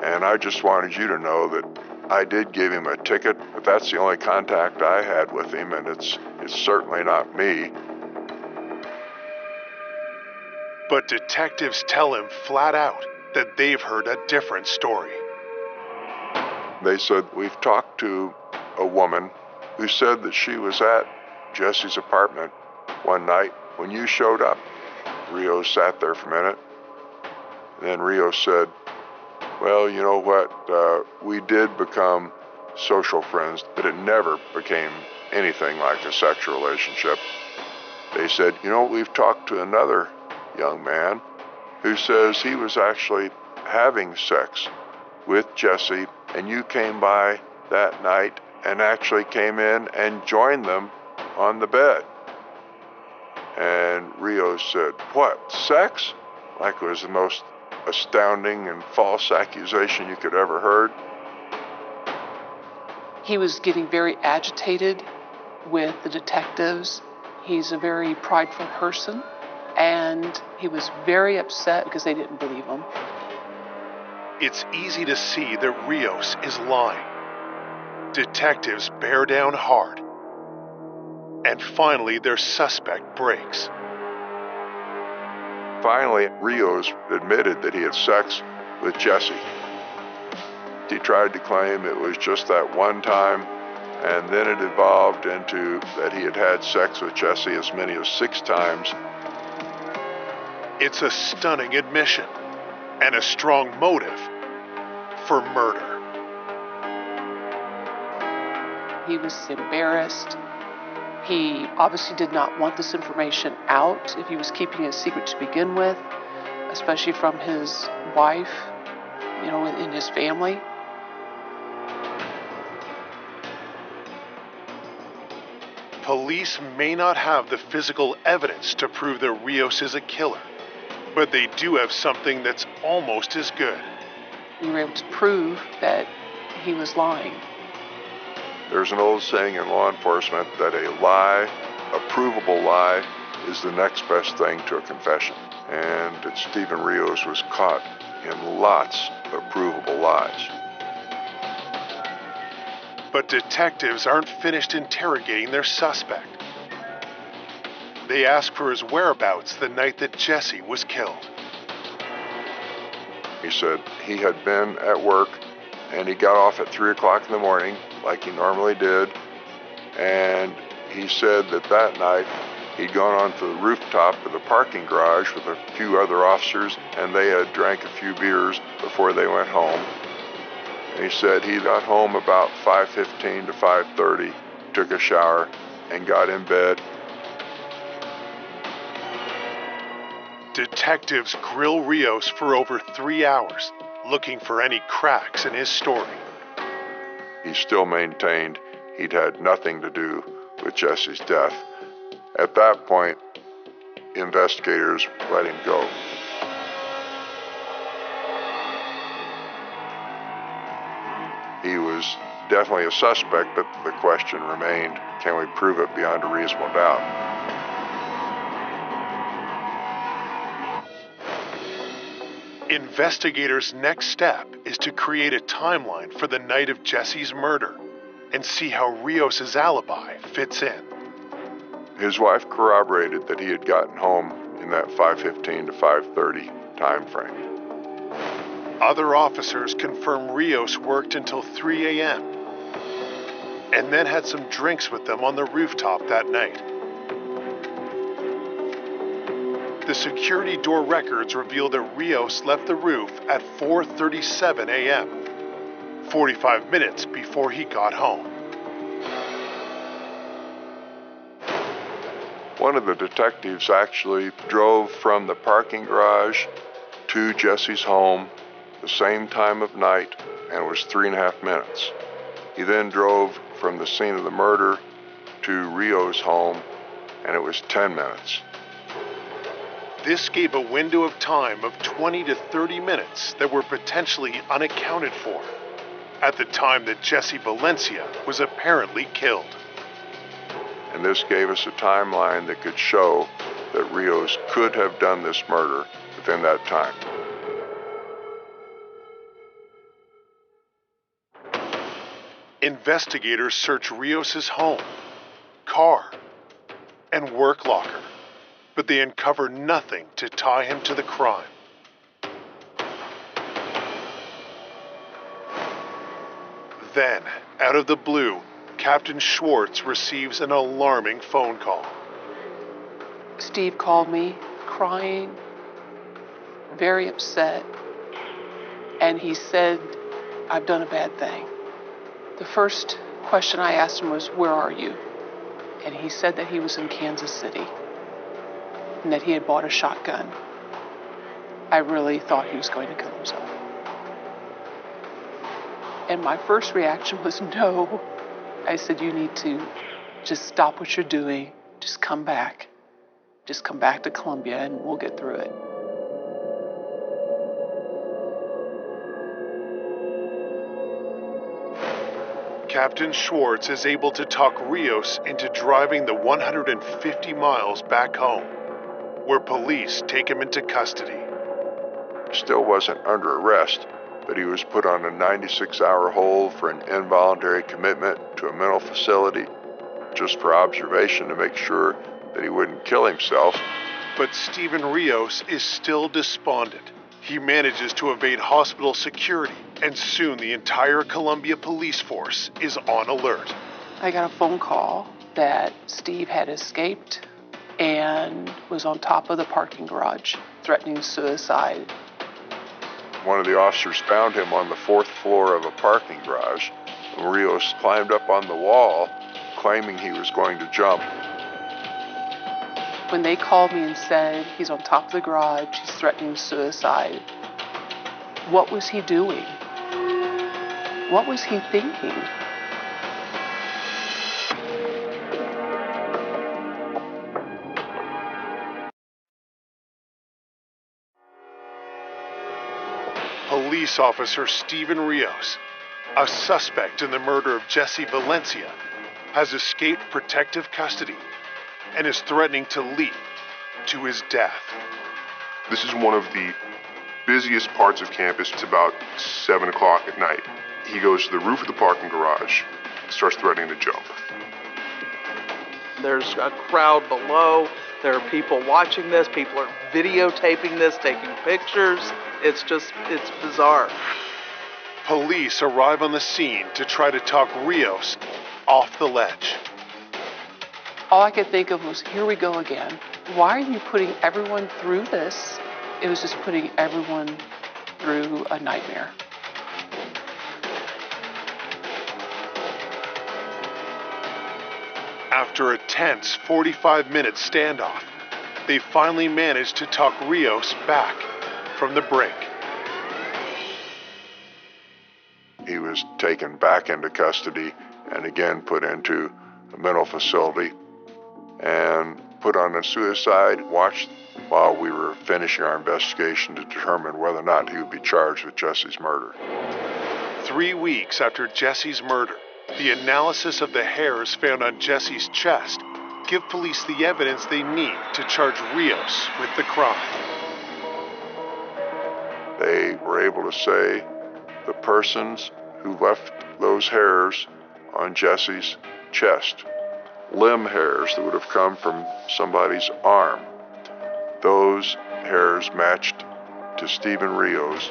And I just wanted you to know that I did give him a ticket, but that's the only contact I had with him, and it's certainly not me. But detectives tell him flat out that they've heard a different story. They said, we've talked to a woman who said that she was at Jesse's apartment one night when you showed up. Rios sat there for a minute, and then Rios said, well, you know what, we did become social friends, but it never became anything like a sexual relationship. They said, we've talked to another young man who says he was actually having sex with Jesse, and you came by that night and actually came in and joined them on the bed. And Rios said, what, sex? Like it was the most astounding and false accusation you could ever heard. He was getting very agitated with the detectives. He's a very prideful person, and he was very upset because they didn't believe him. It's easy to see that Rios is lying. Detectives bear down hard. And finally, their suspect breaks. Finally, Rios admitted that he had sex with Jesse. He tried to claim it was just that one time, and then it evolved into that he had had sex with Jesse as many as 6 times. It's a stunning admission and a strong motive for murder. He was embarrassed. He obviously did not want this information out if he was keeping it a secret to begin with, especially from his wife, in his family. Police may not have the physical evidence to prove that Rios is a killer, but they do have something that's almost as good. We were able to prove that he was lying. There's an old saying in law enforcement that a lie, a provable lie, is the next best thing to a confession. And Stephen Rios was caught in lots of provable lies. But detectives aren't finished interrogating their suspect. They ask for his whereabouts the night that Jesse was killed. He said he had been at work and he got off at 3 o'clock in the morning like he normally did. And he said that night he'd gone onto the rooftop of the parking garage with a few other officers, and they had drank a few beers before they went home. And he said he got home about 5:15 to 5:30, took a shower, and got in bed. Detectives grill Rios for over 3 hours, looking for any cracks in his story. He still maintained he'd had nothing to do with Jesse's death. At that point, investigators let him go. He was definitely a suspect, but the question remained, can we prove it beyond a reasonable doubt? Investigators' next step is to create a timeline for the night of Jesse's murder and see how Rios' alibi fits in. His wife corroborated that he had gotten home in that 5:15 to 5:30 time frame. Other officers confirm Rios worked until 3 a.m. and then had some drinks with them on the rooftop that night. The security door records reveal that Rios left the roof at 4:37 a.m., 45 minutes before he got home. One of the detectives actually drove from the parking garage to Jesse's home the same time of night, and it was 3.5 minutes. He then drove from the scene of the murder to Rios' home, and it was 10 minutes. This gave a window of time of 20 to 30 minutes that were potentially unaccounted for at the time that Jesse Valencia was apparently killed. And this gave us a timeline that could show that Rios could have done this murder within that time. Investigators search Rios' home, car, and work locker, but they uncover nothing to tie him to the crime. Then, out of the blue, Captain Schwartz receives an alarming phone call. Steve called me, crying, very upset, and he said, "I've done a bad thing." The first question I asked him was, "Where are you?" And he said that he was in Kansas City and that he had bought a shotgun. I really thought he was going to kill himself. And my first reaction was no. I said, "You need to just stop what you're doing. Just come back. Just come back to Columbia and we'll get through it." Captain Schwartz is able to talk Rios into driving the 150 miles back home, where police take him into custody. Still wasn't under arrest, but he was put on a 96-hour hold for an involuntary commitment to a mental facility, just for observation to make sure that he wouldn't kill himself. But Steven Rios is still despondent. He manages to evade hospital security, and soon the entire Columbia police force is on alert. I got a phone call that Steve had escaped and was on top of the parking garage, threatening suicide. One of the officers found him on the 4th floor of a parking garage, and Rios climbed up on the wall, claiming he was going to jump. When they called me and said he's on top of the garage, he's threatening suicide, what was he doing? What was he thinking? Police officer Steven Rios, a suspect in the murder of Jesse Valencia, has escaped protective custody and is threatening to leap to his death. This is one of the busiest parts of campus. It's about 7 o'clock at night. He goes to the roof of the parking garage, starts threatening to jump. There's a crowd below. There are people watching this. People are videotaping this, taking pictures. It's bizarre. Police arrive on the scene to try to talk Rios off the ledge. All I could think of was, here we go again. Why are you putting everyone through this? It was just putting everyone through a nightmare. After a tense 45-minute standoff, they finally managed to talk Rios back from the brink. He was taken back into custody and again put into a mental facility and put on a suicide watch while we were finishing our investigation to determine whether or not he would be charged with Jesse's murder. 3 weeks after Jesse's murder, the analysis of the hairs found on Jesse's chest give police the evidence they need to charge Rios with the crime. They were able to say the persons who left those hairs on Jesse's chest, limb hairs that would have come from somebody's arm, those hairs matched to Steven Rios.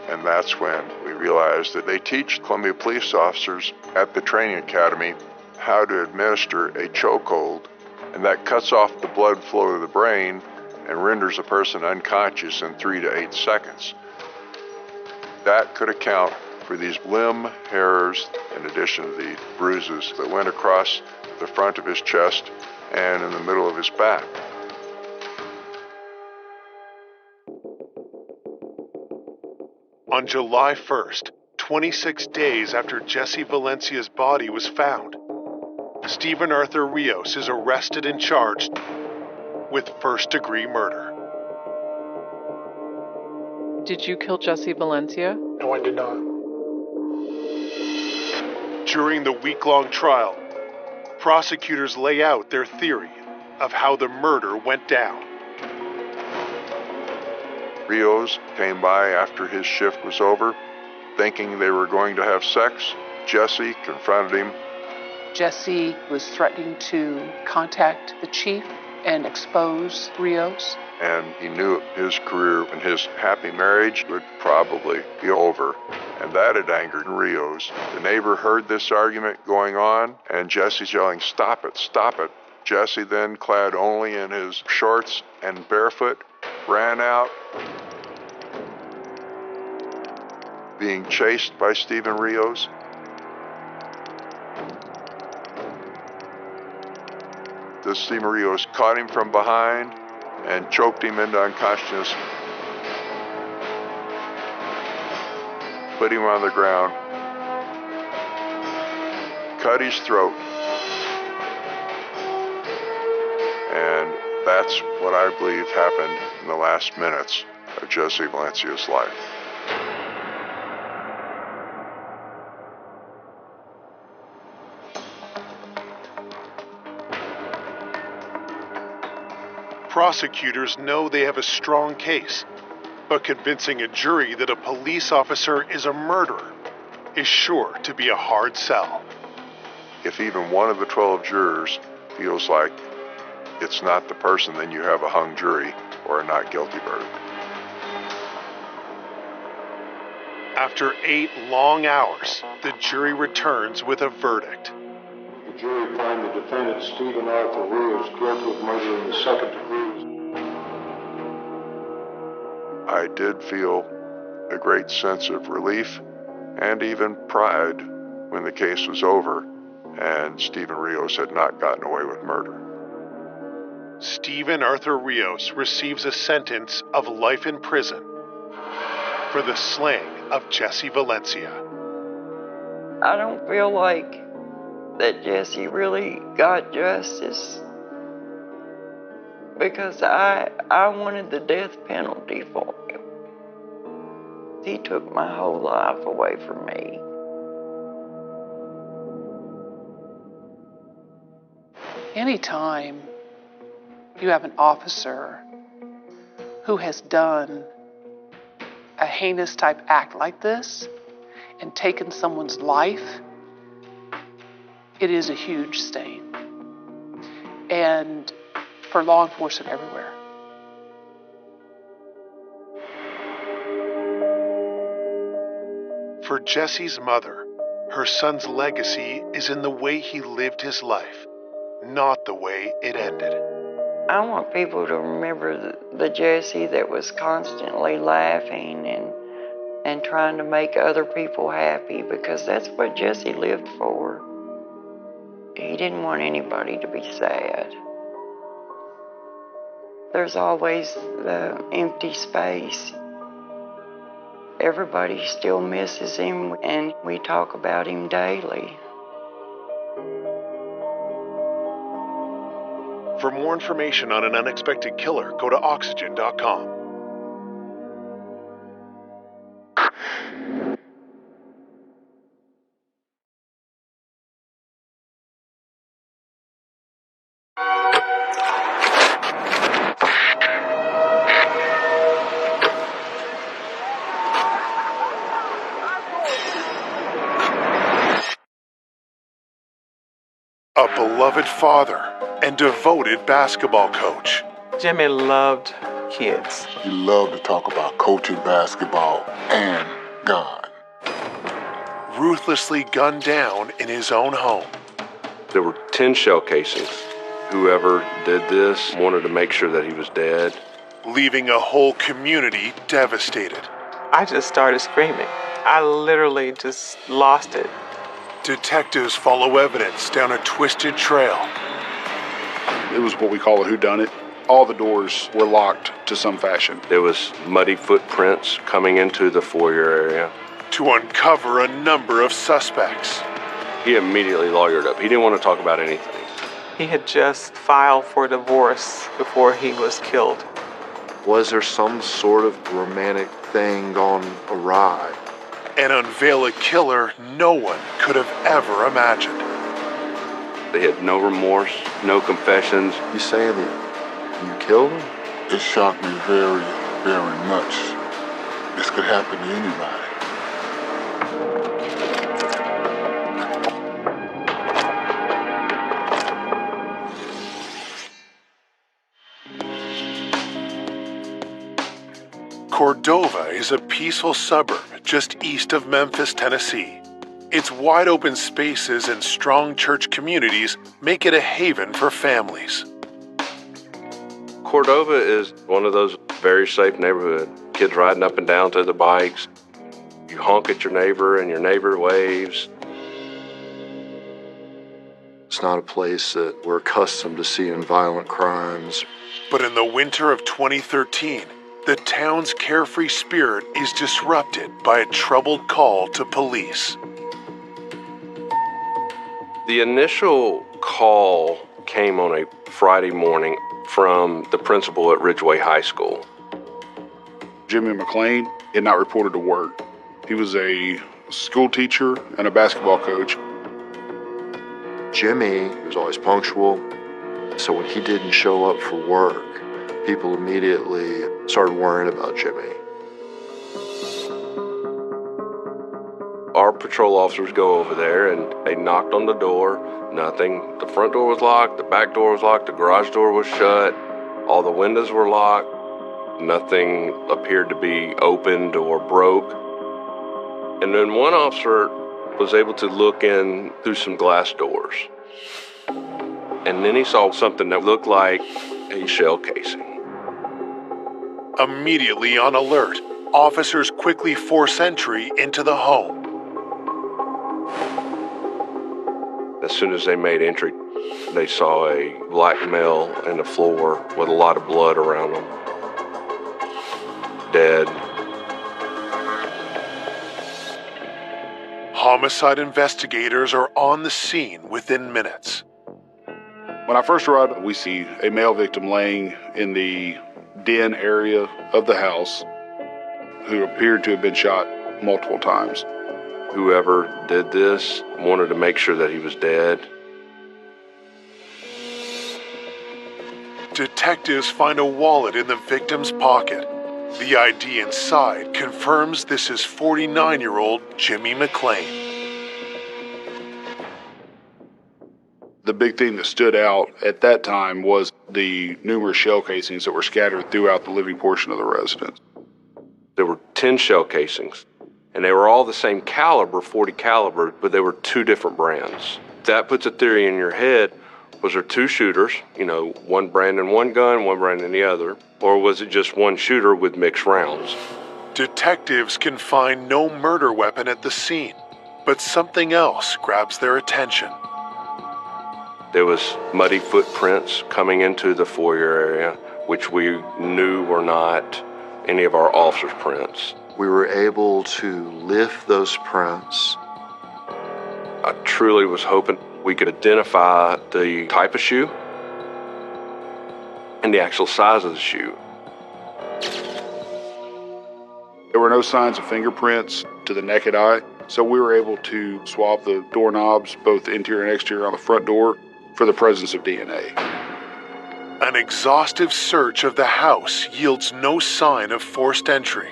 And that's when we realized that they teach Columbia police officers at the training academy how to administer a chokehold, and that cuts off the blood flow to the brain and renders a person unconscious in 3 to 8 seconds. That could account for these limb hairs, in addition to the bruises that went across the front of his chest and in the middle of his back. On July 1st, 26 days after Jesse Valencia's body was found, Steven Arthur Rios is arrested and charged with first-degree murder. Did you kill Jesse Valencia? No, I did not. During the week-long trial, prosecutors lay out their theory of how the murder went down. Rios came by after his shift was over, thinking they were going to have sex. Jesse confronted him. Jesse was threatening to contact the chief and expose Rios. And he knew his career and his happy marriage would probably be over. And that had angered Rios. The neighbor heard this argument going on, and Jesse's yelling, "Stop it, stop it." Jesse, then clad only in his shorts and barefoot, ran out, being chased by Steven Rios. The Steven Rios caught him from behind and choked him into unconsciousness, put him on the ground, cut his throat, and that's what I believe happened in the last minutes of Jesse Valencia's life. Prosecutors know they have a strong case, but convincing a jury that a police officer is a murderer is sure to be a hard sell. If even one of the 12 jurors feels like it's not the person, then you have a hung jury or a not guilty verdict. After 8 long hours, the jury returns with a verdict. The jury found the defendant, Stephen Arthur Rios, guilty of murder in the second degree. I did feel a great sense of relief and even pride when the case was over and Stephen Rios had not gotten away with murder. Stephen Arthur Rios receives a sentence of life in prison for the slaying of Jesse Valencia. I don't feel like that Jesse really got justice because I wanted the death penalty for him. He took my whole life away from me. Anytime you have an officer who has done a heinous type act like this and taken someone's life, it is a huge stain. And for law enforcement everywhere. For Jesse's mother, her son's legacy is in the way he lived his life, not the way it ended. I want people to remember the Jesse that was constantly laughing and trying to make other people happy, because that's what Jesse lived for. He didn't want anybody to be sad. There's always the empty space. Everybody still misses him, and we talk about him daily. For more information on an unexpected killer, go to oxygen.com. A beloved father and devoted basketball coach. Jimmy loved kids. He loved to talk about coaching basketball and God. Ruthlessly gunned down in his own home. There were 10 shell casings. Whoever did this wanted to make sure that he was dead. Leaving a whole community devastated. I just started screaming. I literally just lost it. Detectives follow evidence down a twisted trail. It was what we call a whodunit. All the doors were locked to some fashion. There was muddy footprints coming into the foyer area. To uncover a number of suspects. He immediately lawyered up. He didn't want to talk about anything. He had just filed for divorce before he was killed. Was there some sort of romantic thing gone awry? And unveil a killer no one could have ever imagined. They had no remorse, no confessions. You saying that you killed him? It shocked me very, very much. This could happen to anybody. Cordova is a peaceful suburb just east of Memphis, Tennessee. Its wide open spaces and strong church communities make it a haven for families. Cordova is one of those very safe neighborhoods. Kids riding up and down to the bikes. You honk at your neighbor and your neighbor waves. It's not a place that we're accustomed to seeing violent crimes. But in the winter of 2013, the town's carefree spirit is disrupted by a troubled call to police. The initial call came on a Friday morning from the principal at Ridgeway High School. Jimmy McLean had not reported to work. He was a school teacher and a basketball coach. Jimmy was always punctual, so when he didn't show up for work, people immediately started worrying about Jimmy. Our patrol officers go over there and they knocked on the door, nothing. The front door was locked, the back door was locked, the garage door was shut, all the windows were locked. Nothing appeared to be opened or broke. And then one officer was able to look in through some glass doors. And then he saw something that looked like a shell casing. Immediately on alert, officers quickly force entry into the home. As soon as they made entry, they saw a black male on the floor with a lot of blood around him. Dead. Homicide investigators are on the scene within minutes. When I first arrived, we see a male victim laying in the den area of the house who appeared to have been shot multiple times. Whoever did this wanted to make sure that he was dead. Detectives find a wallet in the victim's pocket. The ID inside confirms this is 49-year-old Jimmy McClain. The big thing that stood out at that time was the numerous shell casings that were scattered throughout the living portion of the residence. There were 10 shell casings, and they were all the same caliber, 40 caliber, but they were two different brands. That puts a theory in your head. Was there two shooters, one brand in one gun, one brand in the other? Or was it just one shooter with mixed rounds? Detectives can find no murder weapon at the scene, but something else grabs their attention. There was muddy footprints coming into the foyer area, which we knew were not any of our officers' prints. We were able to lift those prints. I truly was hoping we could identify the type of shoe and the actual size of the shoe. There were no signs of fingerprints to the naked eye, so we were able to swab the doorknobs, both interior and exterior on the front door, for the presence of DNA. An exhaustive search of the house yields no sign of forced entry.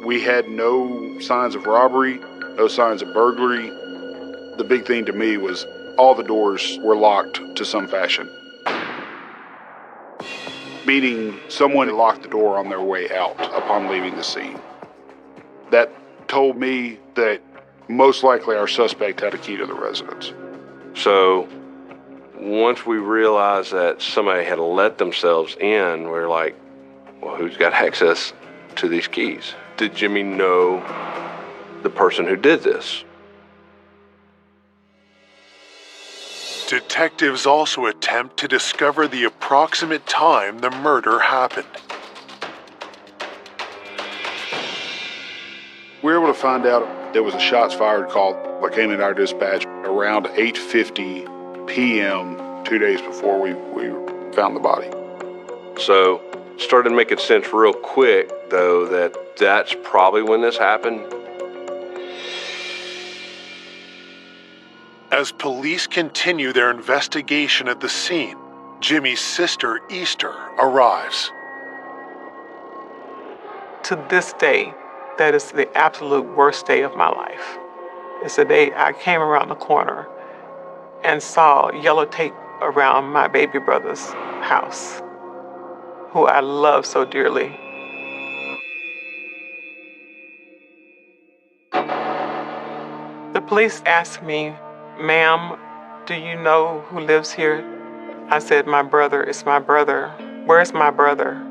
We had no signs of robbery, no signs of burglary. The big thing to me was all the doors were locked to some fashion, meaning someone locked the door on their way out upon leaving the scene. That told me that most likely our suspect had a key to the residence. So once we realized that somebody had let themselves in, we're like, well, who's got access to these keys? Did Jimmy know the person who did this? Detectives also attempt to discover the approximate time the murder happened. We were able to find out there was a shots fired call that came in our dispatch around 8:50 p.m. 2 days before we found the body. So started making sense real quick, though, that's probably when this happened. As police continue their investigation at the scene, Jimmy's sister, Easter, arrives. To this day, that is the absolute worst day of my life. It's the day I came around the corner and saw yellow tape around my baby brother's house, who I love so dearly. The police asked me, "Ma'am, do you know who lives here?" I said, "My brother is my brother. Where's my brother?"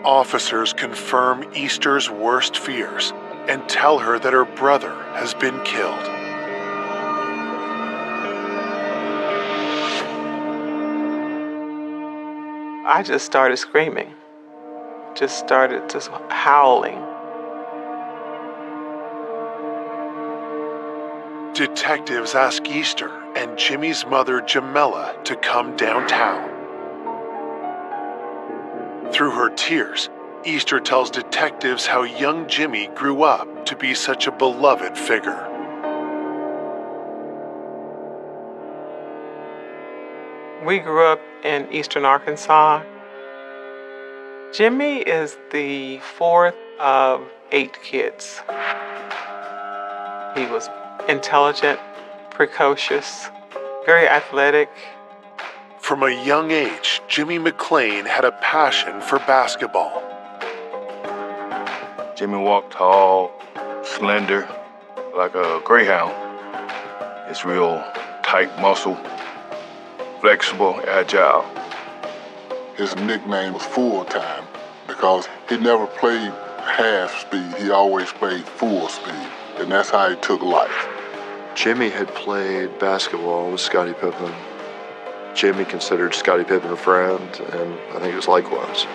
Officers confirm Easter's worst fears and tell her that her brother has been killed. I just started screaming, just started just howling. Detectives ask Easter and Jimmy's mother, Jamela, to come downtown. Through her tears, Easter tells detectives how young Jimmy grew up to be such a beloved figure. We grew up in eastern Arkansas. Jimmy is the fourth of 8 kids. He was intelligent, precocious, very athletic. From a young age, Jimmy McClain had a passion for basketball. Jimmy walked tall, slender, like a greyhound. It's real tight muscle, flexible, agile. His nickname was Full Time because he never played half speed. He always played full speed, and that's how he took life. Jimmy had played basketball with Scottie Pippen. Jimmy considered Scottie Pippen a friend, and I think it was likewise.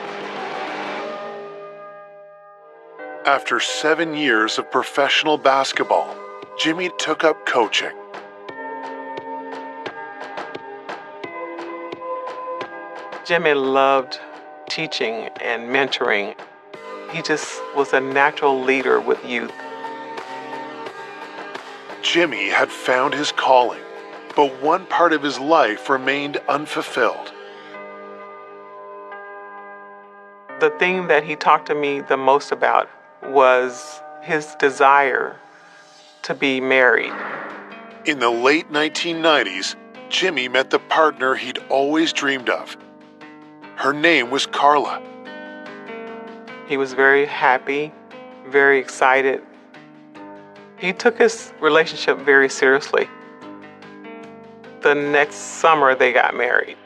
After 7 years of professional basketball, Jimmy took up coaching. Jimmy loved teaching and mentoring. He just was a natural leader with youth. Jimmy had found his calling, but one part of his life remained unfulfilled. The thing that he talked to me the most about was his desire to be married. In the late 1990s, Jimmy met the partner he'd always dreamed of. Her name was Carla. He was very happy, very excited. He took his relationship very seriously. The next summer, they got married.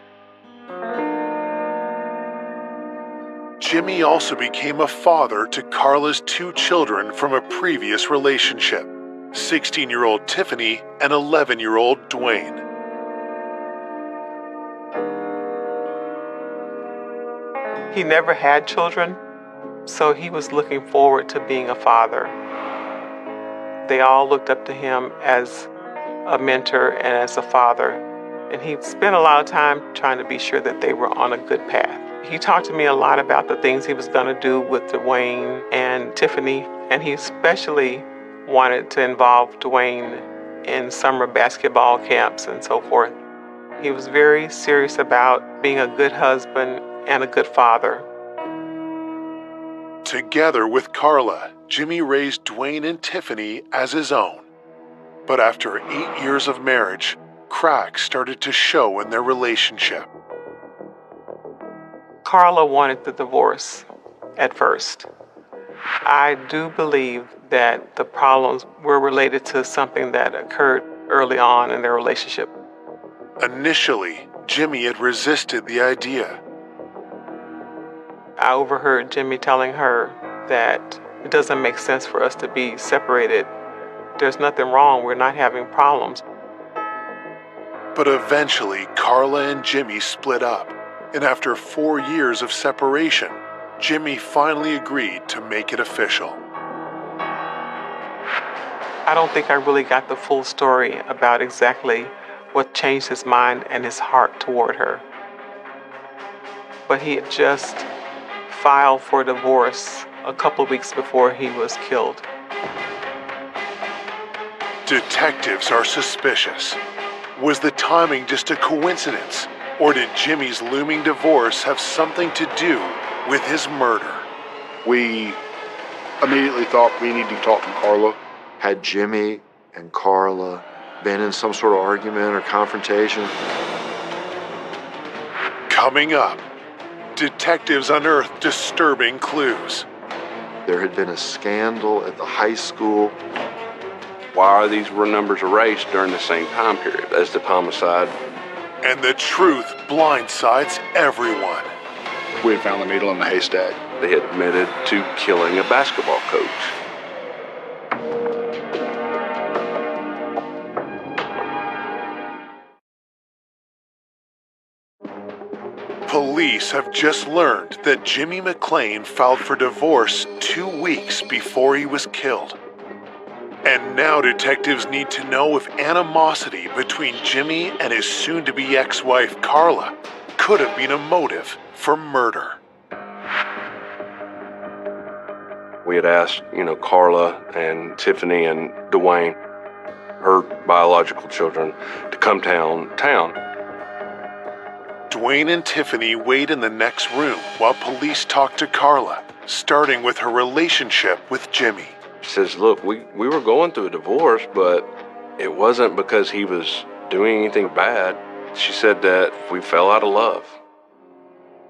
Jimmy also became a father to Carla's 2 children from a previous relationship, 16-year-old Tiffany and 11-year-old Dwayne. He never had children, so he was looking forward to being a father. They all looked up to him as a mentor and as a father, and he spent a lot of time trying to be sure that they were on a good path. He talked to me a lot about the things he was going to do with Dwayne and Tiffany, and he especially wanted to involve Dwayne in summer basketball camps and so forth. He was very serious about being a good husband and a good father. Together with Carla, Jimmy raised Dwayne and Tiffany as his own. But after 8 years of marriage, cracks started to show in their relationship. Carla wanted the divorce at first. I do believe that the problems were related to something that occurred early on in their relationship. Initially, Jimmy had resisted the idea. I overheard Jimmy telling her that it doesn't make sense for us to be separated. There's nothing wrong, we're not having problems. But eventually, Carla and Jimmy split up, and after 4 years of separation, Jimmy finally agreed to make it official. I don't think I really got the full story about exactly what changed his mind and his heart toward her. But he had just filed for divorce a couple of weeks before he was killed. Detectives are suspicious. Was the timing just a coincidence, or did Jimmy's looming divorce have something to do with his murder? We immediately thought we needed to talk to Carla. Had Jimmy and Carla been in some sort of argument or confrontation? Coming up, detectives unearth disturbing clues. There had been a scandal at the high school. Why are these numbers erased during the same time period as the homicide? And the truth blindsides everyone. We had found the needle in the haystack. They admitted to killing a basketball coach. Police have just learned that Jimmy McClain filed for divorce 2 weeks before he was killed. And now detectives need to know if animosity between Jimmy and his soon-to-be ex-wife Carla could have been a motive for murder. We had asked, Carla and Tiffany and Dwayne, her biological children, to come town. Dwayne and Tiffany wait in the next room while police talk to Carla, starting with her relationship with Jimmy. She says, look, we were going through a divorce, but it wasn't because he was doing anything bad. She said that we fell out of love.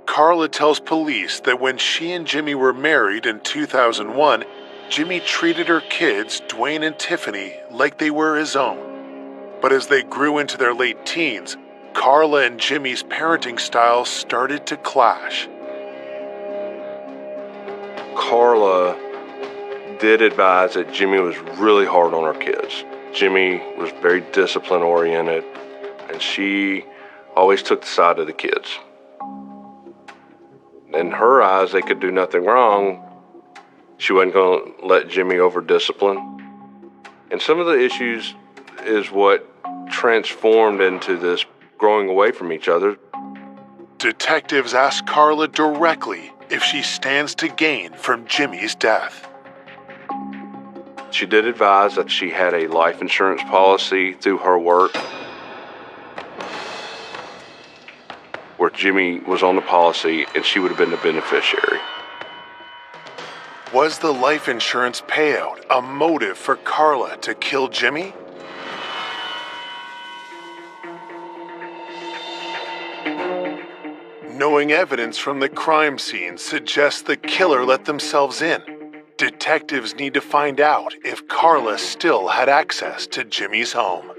Carla tells police that when she and Jimmy were married in 2001, Jimmy treated her kids, Dwayne and Tiffany, like they were his own. But as they grew into their late teens, Carla and Jimmy's parenting styles started to clash. Carla did advise that Jimmy was really hard on her kids. Jimmy was very discipline oriented, and she always took the side of the kids. In her eyes, they could do nothing wrong. She wasn't going to let Jimmy over discipline. And some of the issues is what transformed into this growing away from each other. Detectives ask Carla directly if she stands to gain from Jimmy's death. She did advise that she had a life insurance policy through her work where Jimmy was on the policy and she would have been the beneficiary. Was the life insurance payout a motive for Carla to kill Jimmy? Knowing evidence from the crime scene suggests the killer let themselves in. Detectives need to find out if Carla still had access to Jimmy's home.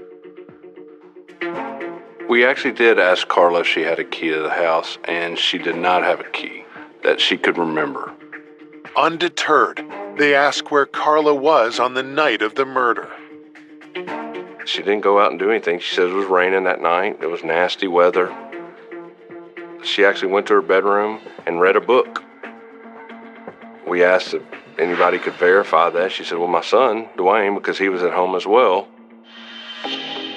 We actually did ask Carla if she had a key to the house, and she did not have a key that she could remember. Undeterred, they ask where Carla was on the night of the murder. She didn't go out and do anything. She said it was raining that night. It was nasty weather. She actually went to her bedroom and read a book. We asked if anybody could verify that. She said, well, my son, Dwayne, because he was at home as well.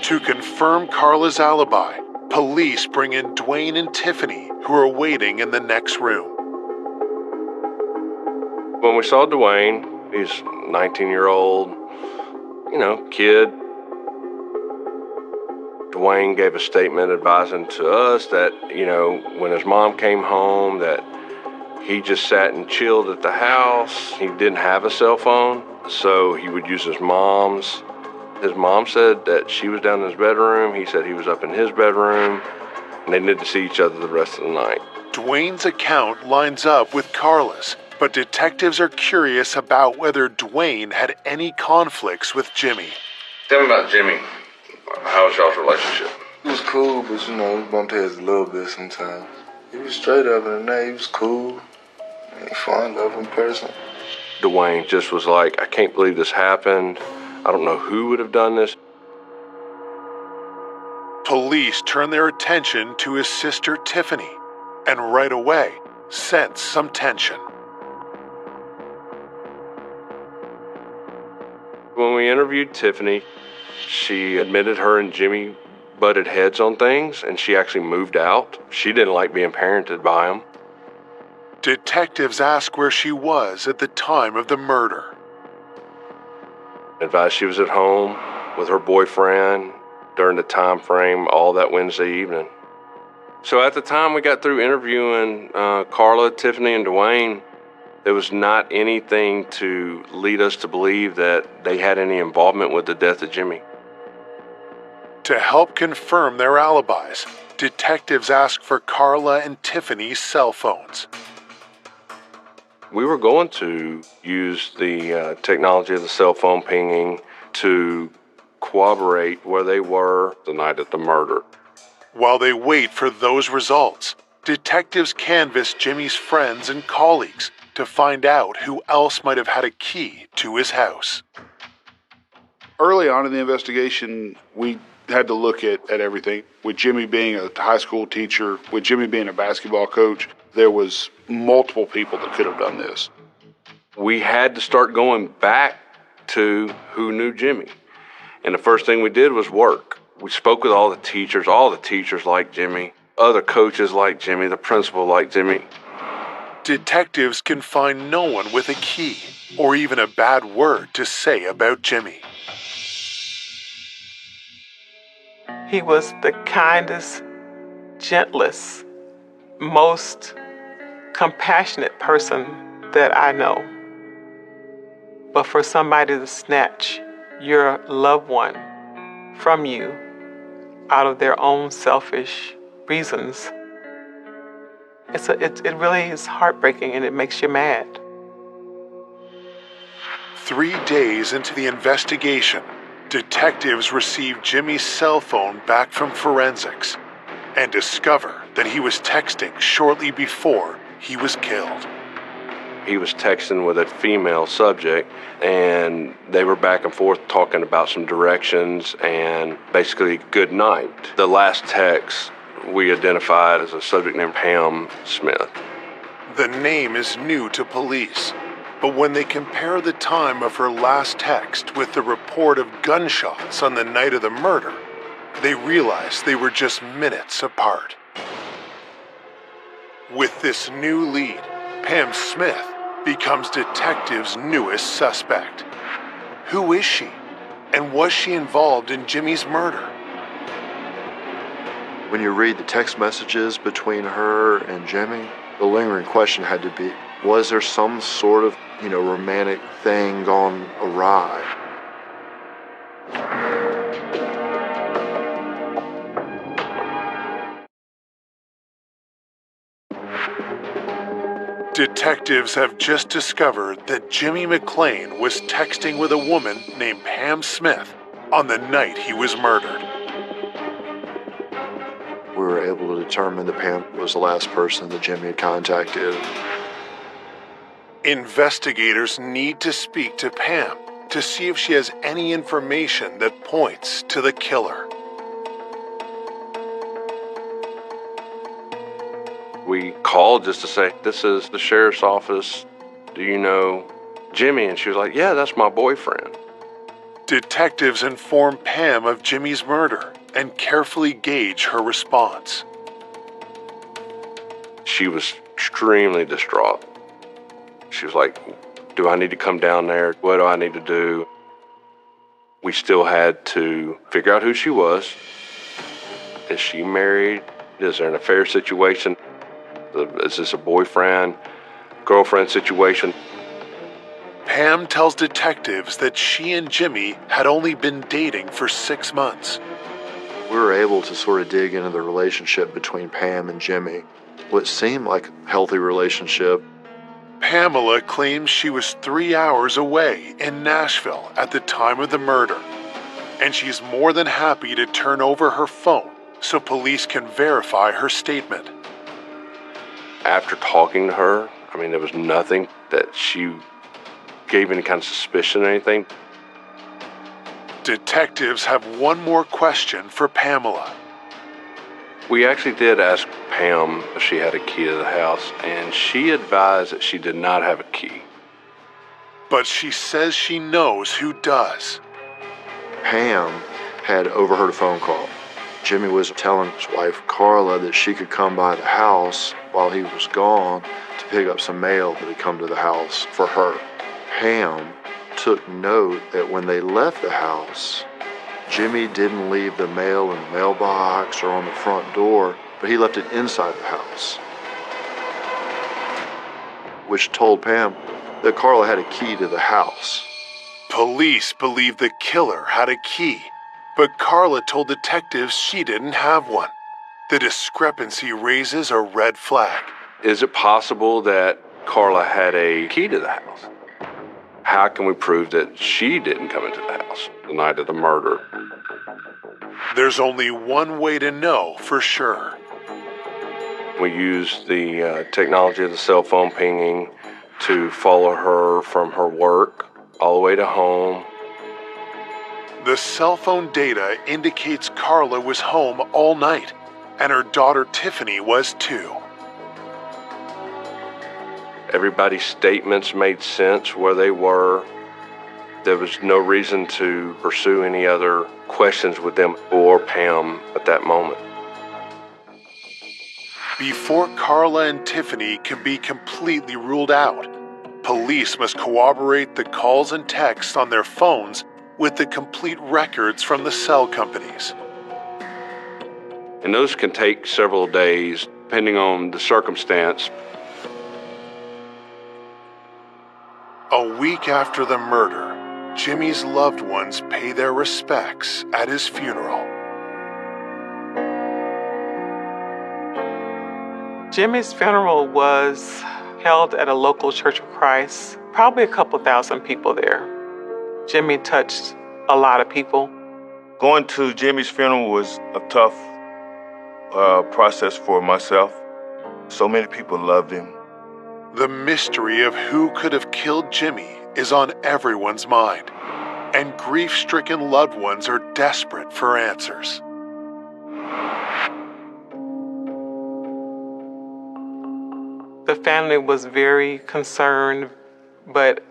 To confirm Carla's alibi, police bring in Dwayne and Tiffany, who are waiting in the next room. When we saw Dwayne, he's 19-year-old, kid. Dwayne gave a statement advising to us that, when his mom came home, that he just sat and chilled at the house. He didn't have a cell phone, so he would use his mom's. His mom said that she was down in his bedroom. He said he was up in his bedroom, and they needed to see each other the rest of the night. Dwayne's account lines up with Carla's, but detectives are curious about whether Dwayne had any conflicts with Jimmy. Tell me about Jimmy. How was y'all's relationship? It was cool, but we bumped heads a little bit sometimes. He was straight up in the night. He was cool. He fun, loving person. Dwayne just was like, I can't believe this happened. I don't know who would have done this. Police turn their attention to his sister Tiffany, and right away sense some tension. When we interviewed Tiffany, she admitted her and Jimmy butted heads on things, and she actually moved out. She didn't like being parented by him. Detectives ask where she was at the time of the murder. Advised she was at home with her boyfriend during the time frame all that Wednesday evening. So at the time we got through interviewing Carla, Tiffany, and Dwayne, there was not anything to lead us to believe that they had any involvement with the death of Jimmy. To help confirm their alibis, detectives ask for Carla and Tiffany's cell phones. We were going to use the technology of the cell phone pinging to corroborate where they were the night of the murder. While they wait for those results, detectives canvass Jimmy's friends and colleagues to find out who else might have had a key to his house. Early on in the investigation, we had to look at everything. With Jimmy being a high school teacher, with Jimmy being a basketball coach, there was multiple people that could have done this. We had to start going back to who knew Jimmy. And the first thing we did was work. We spoke with all the teachers. All the teachers liked Jimmy. Other coaches liked Jimmy. The principal liked Jimmy. Detectives can find no one with a key or even a bad word to say about Jimmy. He was the kindest, gentlest most compassionate person that I know. But for somebody to snatch your loved one from you out of their own selfish reasons, it really is heartbreaking, and it makes you mad. 3 days into the investigation, detectives receive Jimmy's cell phone back from forensics and discover that he was texting shortly before he was killed. He was texting with a female subject, and they were back and forth talking about some directions and basically good night. The last text we identified as a subject named Pam Smith. The name is new to police, but when they compare the time of her last text with the report of gunshots on the night of the murder, they realize they were just minutes apart. With this new lead, Pam Smith becomes detectives' newest suspect. Who is she? And was she involved in Jimmy's murder? When you read the text messages between her and Jimmy, the lingering question had to be, was there some sort of, romantic thing gone awry? Detectives have just discovered that Jimmy McClain was texting with a woman named Pam Smith on the night he was murdered. We were able to determine that Pam was the last person that Jimmy had contacted. Investigators need to speak to Pam to see if she has any information that points to the killer. We called just to say, this is the sheriff's office. Do you know Jimmy? And she was like, yeah, that's my boyfriend. Detectives inform Pam of Jimmy's murder and carefully gauge her response. She was extremely distraught. She was like, do I need to come down there? What do I need to do? We still had to figure out who she was. Is she married? Is there an affair situation? Is this a boyfriend, girlfriend situation? Pam tells detectives that she and Jimmy had only been dating for 6 months. We were able to sort of dig into the relationship between Pam and Jimmy, what seemed like a healthy relationship. Pamela claims she was 3 hours away in Nashville at the time of the murder, and she's more than happy to turn over her phone so police can verify her statement. After talking to her, there was nothing that she gave any kind of suspicion or anything. Detectives have one more question for Pamela. We actually did ask Pam if she had a key to the house, and she advised that she did not have a key. But she says she knows who does. Pam had overheard a phone call. Jimmy was telling his wife, Carla, that she could come by the house while he was gone to pick up some mail that had come to the house for her. Pam took note that when they left the house, Jimmy didn't leave the mail in the mailbox or on the front door, but he left it inside the house, which told Pam that Carla had a key to the house. Police believe the killer had a key, but Carla told detectives she didn't have one. The discrepancy raises a red flag. Is it possible that Carla had a key to the house? How can we prove that she didn't come into the house the night of the murder? There's only one way to know for sure. We used the technology of the cell phone pinging to follow her from her work all the way to home. The cell phone data indicates Carla was home all night, and her daughter Tiffany was too. Everybody's statements made sense where they were. There was no reason to pursue any other questions with them or Pam at that moment. Before Carla and Tiffany can be completely ruled out, police must corroborate the calls and texts on their phones with the complete records from the cell companies. And those can take several days. depending on the circumstance. A week after the murder, Jimmy's loved ones pay their respects at his funeral. Jimmy's funeral was held at a local Church of Christ, probably a couple thousand people there. Jimmy touched a lot of people. Going to Jimmy's funeral was a tough process for myself. So many people loved him. The mystery of who could have killed Jimmy is on everyone's mind, and grief-stricken loved ones are desperate for answers. The family was very concerned, but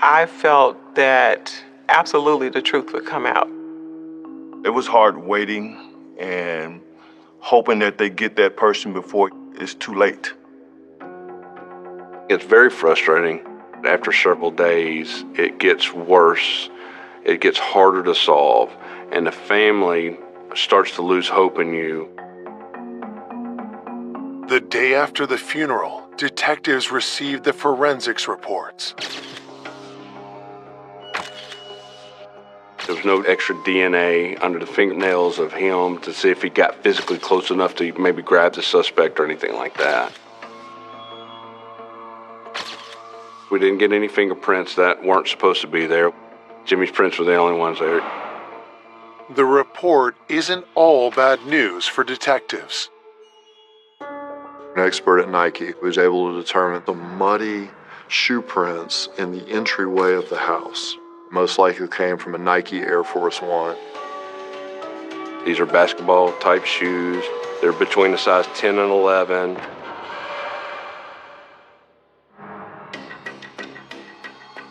I felt that absolutely the truth would come out. It was hard waiting and hoping that they get that person before it's too late. It's very frustrating. After several days, it gets worse. It gets harder to solve, and the family starts to lose hope in you. The day after the funeral, detectives received the forensics reports. There was no extra DNA under the fingernails of him to see if he got physically close enough to maybe grab the suspect or anything like that. We didn't get any fingerprints that weren't supposed to be there. Jimmy's prints were the only ones there. The report isn't all bad news for detectives. An expert at Nike was able to determine the muddy shoe prints in the entryway of the house. Most likely came from a Nike Air Force One. These are basketball type shoes. They're between the size 10 and 11.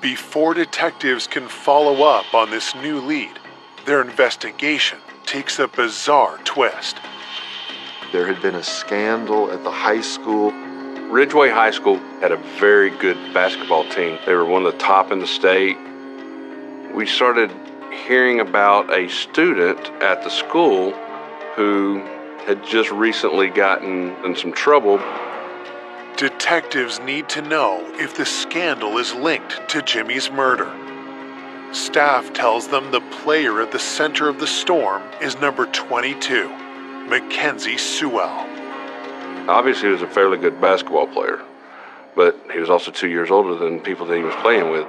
Before detectives can follow up on this new lead, their investigation takes a bizarre twist. There had been a scandal at the high school. Ridgeway High School had a very good basketball team. They were one of the top in the state. We started hearing about a student at the school who had just recently gotten in some trouble. Detectives need to know if the scandal is linked to Jimmy's murder. Staff tells them the player at the center of the storm is number 22, Mackenzie Sewell. Obviously, he was a fairly good basketball player, but he was also 2 years older than people that he was playing with.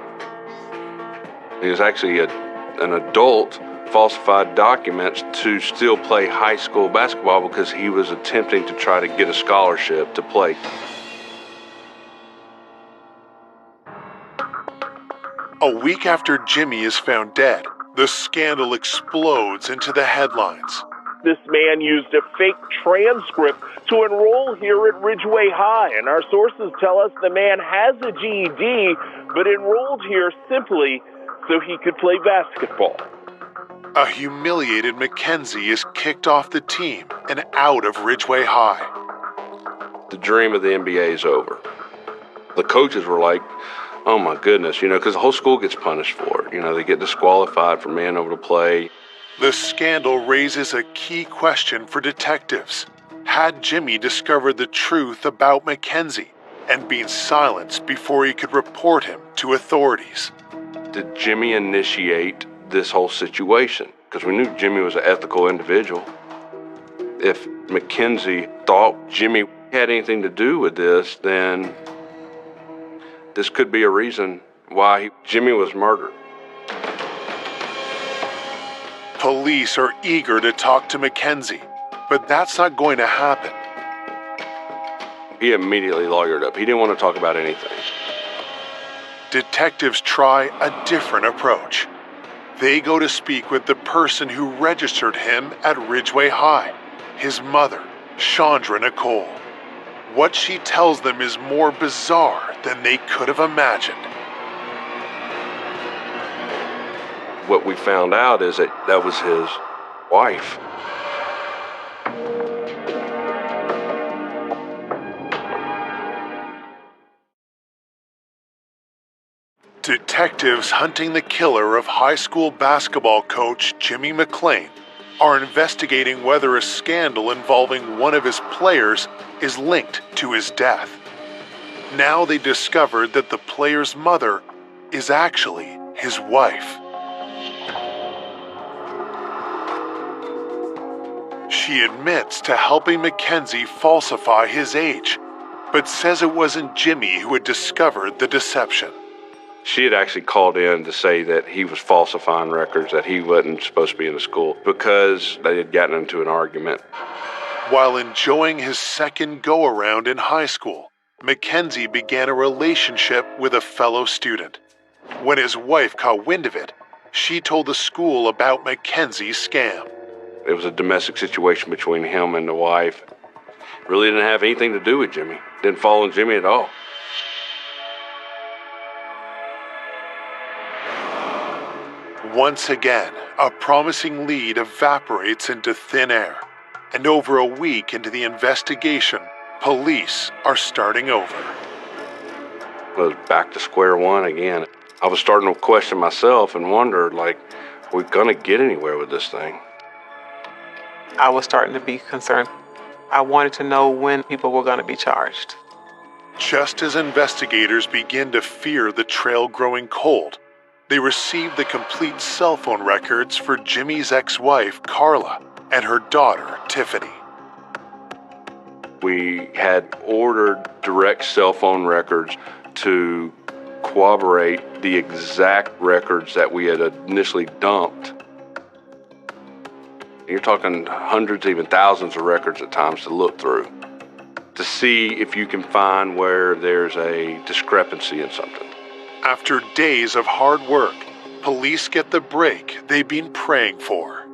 He was actually an adult, falsified documents to still play high school basketball because he was attempting to try to get a scholarship to play. A week after Jimmy is found dead, the scandal explodes into the headlines. This man used a fake transcript to enroll here at Ridgeway High, and our sources tell us the man has a GED, but enrolled here simply so he could play basketball. A humiliated Mackenzie is kicked off the team and out of Ridgeway High. The dream of the NBA is over. The coaches were like, oh my goodness, because the whole school gets punished for it. They get disqualified from being able to play. The scandal raises a key question for detectives. Had Jimmy discovered the truth about Mackenzie and been silenced before he could report him to authorities? Did Jimmy initiate this whole situation? Because we knew Jimmy was an ethical individual. If Mackenzie thought Jimmy had anything to do with this, then this could be a reason why Jimmy was murdered. Police are eager to talk to Mackenzie, but that's not going to happen. He immediately lawyered up. He didn't want to talk about anything. Detectives try a different approach. They go to speak with the person who registered him at Ridgeway High, his mother, Chandra Nicole. What she tells them is more bizarre than they could have imagined. What we found out is that was his wife. Detectives hunting the killer of high school basketball coach Jimmy McClain are investigating whether a scandal involving one of his players is linked to his death. Now they discovered that the player's mother is actually his wife. She admits to helping Mackenzie falsify his age, but says it wasn't Jimmy who had discovered the deception. She had actually called in to say that he was falsifying records, that he wasn't supposed to be in the school because they had gotten into an argument. While enjoying his second go-around in high school, Mackenzie began a relationship with a fellow student. When his wife caught wind of it, she told the school about Mackenzie's scam. It was a domestic situation between him and the wife. Really didn't have anything to do with Jimmy. Didn't fall on Jimmy at all. Once again, a promising lead evaporates into thin air. And over a week into the investigation, police are starting over. I was back to square one again. I was starting to question myself and wonder, like, are we gonna get anywhere with this thing? I was starting to be concerned. I wanted to know when people were going to be charged. Just as investigators begin to fear the trail growing cold, they receive the complete cell phone records for Jimmy's ex-wife, Carla, and her daughter, Tiffany. We had ordered direct cell phone records to corroborate the exact records that we had initially dumped. You're talking hundreds, even thousands of records at times to look through, to see if you can find where there's a discrepancy in something. After days of hard work, police get the break they've been praying for.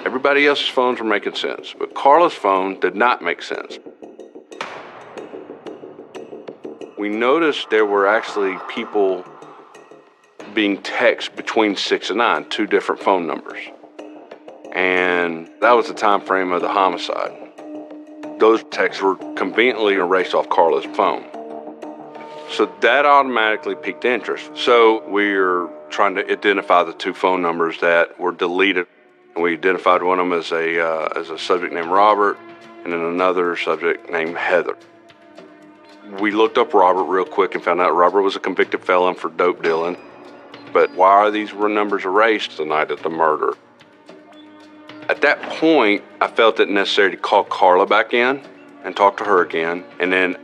Everybody else's phones were making sense, but Carla's phone did not make sense. We noticed there were actually people being texted between 6 and 9, 2 different phone numbers. And that was the time frame of the homicide. Those texts were conveniently erased off Carla's phone. So that automatically piqued interest. So we're trying to identify the 2 phone numbers that were deleted. And we identified one of them as a subject named Robert and then another subject named Heather. We looked up Robert real quick and found out Robert was a convicted felon for dope dealing. But why are these numbers erased the night of the murder? At that point, I felt it necessary to call Carla back in and talk to her again, and then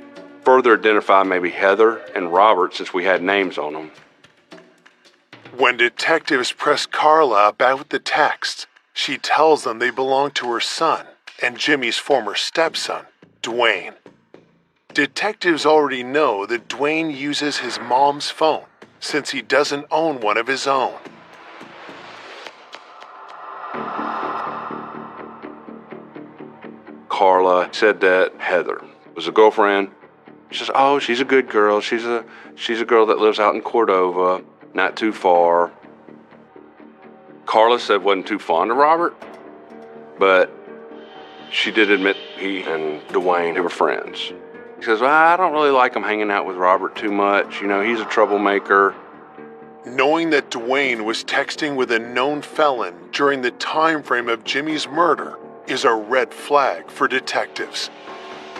further identify maybe Heather and Robert since we had names on them. When detectives press Carla about the texts, she tells them they belong to her son and Jimmy's former stepson, Dwayne. Detectives already know that Dwayne uses his mom's phone, since he doesn't own one of his own. Carla said that Heather was a girlfriend. She says, oh, she's a good girl. She's a girl that lives out in Cordova, not too far. Carla said wasn't too fond of Robert, but she did admit he and Dwayne were friends. He says, well, I don't really like him hanging out with Robert too much. You know, he's a troublemaker. Knowing that Dwayne was texting with a known felon during the time frame of Jimmy's murder is a red flag for detectives.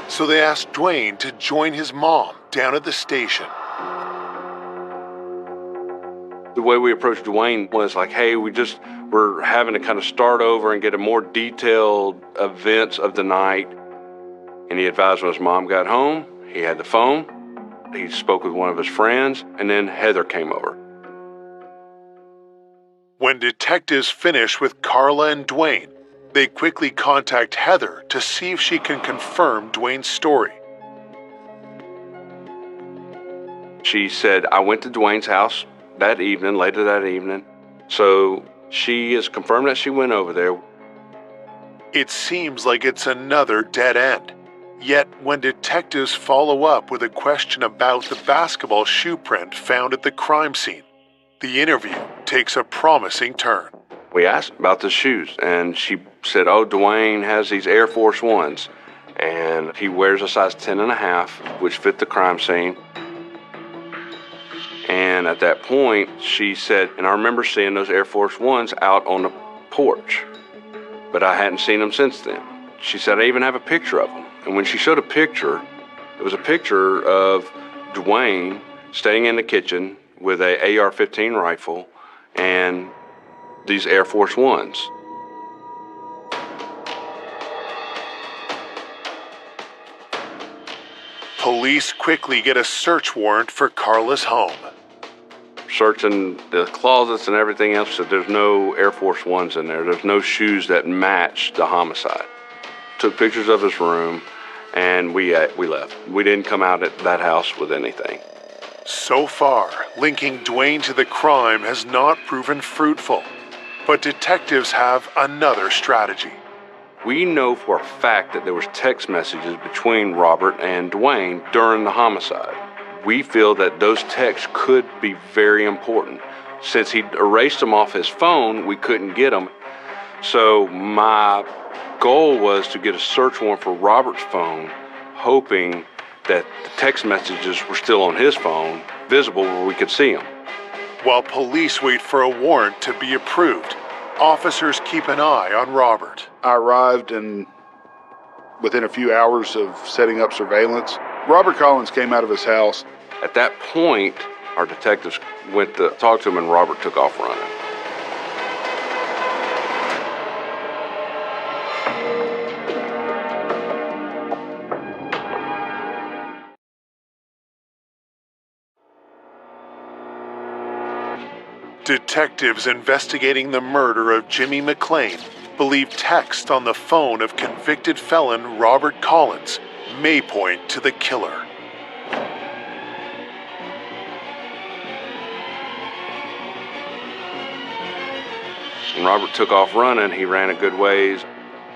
So they asked Dwayne to join his mom down at the station. The way we approached Dwayne was like, hey, we're having to kind of start over and get a more detailed events of the night. And he advised when his mom got home, he had the phone, he spoke with one of his friends, and then Heather came over. When detectives finish with Carla and Dwayne, they quickly contact Heather to see if she can confirm Dwayne's story. She said, I went to Dwayne's house that evening, later that evening, so she has confirmed that she went over there. It seems like it's another dead end. Yet, when detectives follow up with a question about the basketball shoe print found at the crime scene, the interview takes a promising turn. We asked about the shoes, and she said, oh, Dwayne has these Air Force Ones, and he wears a size 10.5, which fit the crime scene. And at that point, she said, and I remember seeing those Air Force Ones out on the porch, but I hadn't seen them since then. She said, I even have a picture of them. And when she showed a picture, it was a picture of Dwayne staying in the kitchen with a AR-15 rifle and these Air Force Ones. Police quickly get a search warrant for Carla's home. Searching the closets and everything else, so there's no Air Force Ones in there. There's no shoes that match the homicide. Took pictures of his room, and we left. We didn't come out at that house with anything. So far, linking Dwayne to the crime has not proven fruitful. But detectives have another strategy. We know for a fact that there was text messages between Robert and Dwayne during the homicide. We feel that those texts could be very important. Since he'd erased them off his phone, we couldn't get them. So my goal was to get a search warrant for Robert's phone, hoping that the text messages were still on his phone, visible where we could see them. While police wait for a warrant to be approved, officers keep an eye on Robert. I arrived, and within a few hours of setting up surveillance, Robert Collins came out of his house. At that point, our detectives went to talk to him, and Robert took off running. Detectives investigating the murder of Jimmy McClain believe text on the phone of convicted felon Robert Collins may point to the killer. When Robert took off running, he ran a good ways,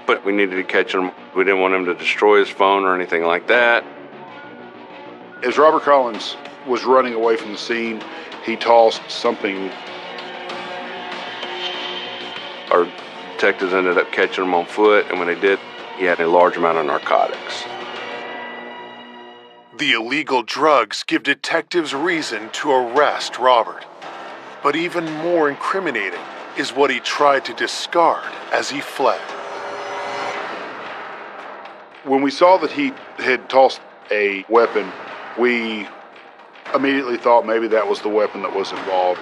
but we needed to catch him. We didn't want him to destroy his phone or anything like that. As Robert Collins was running away from the scene, he tossed something. Our detectives ended up catching him on foot, and when they did, he had a large amount of narcotics. The illegal drugs give detectives reason to arrest Robert. But even more incriminating is what he tried to discard as he fled. When we saw that he had tossed a weapon, we immediately thought maybe that was the weapon that was involved.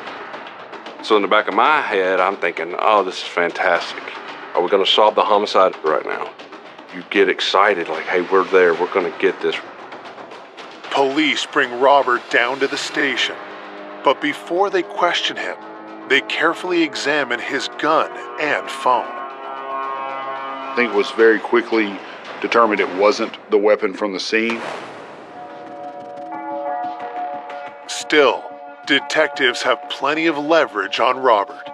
So in the back of my head, I'm thinking, oh, this is fantastic. Are we going to solve the homicide right now? You get excited, like, hey, we're there, we're going to get this. Police bring Robert down to the station, but before they question him, they carefully examine his gun and phone. I think it was very quickly determined it wasn't the weapon from the scene. Still, detectives have plenty of leverage on Robert.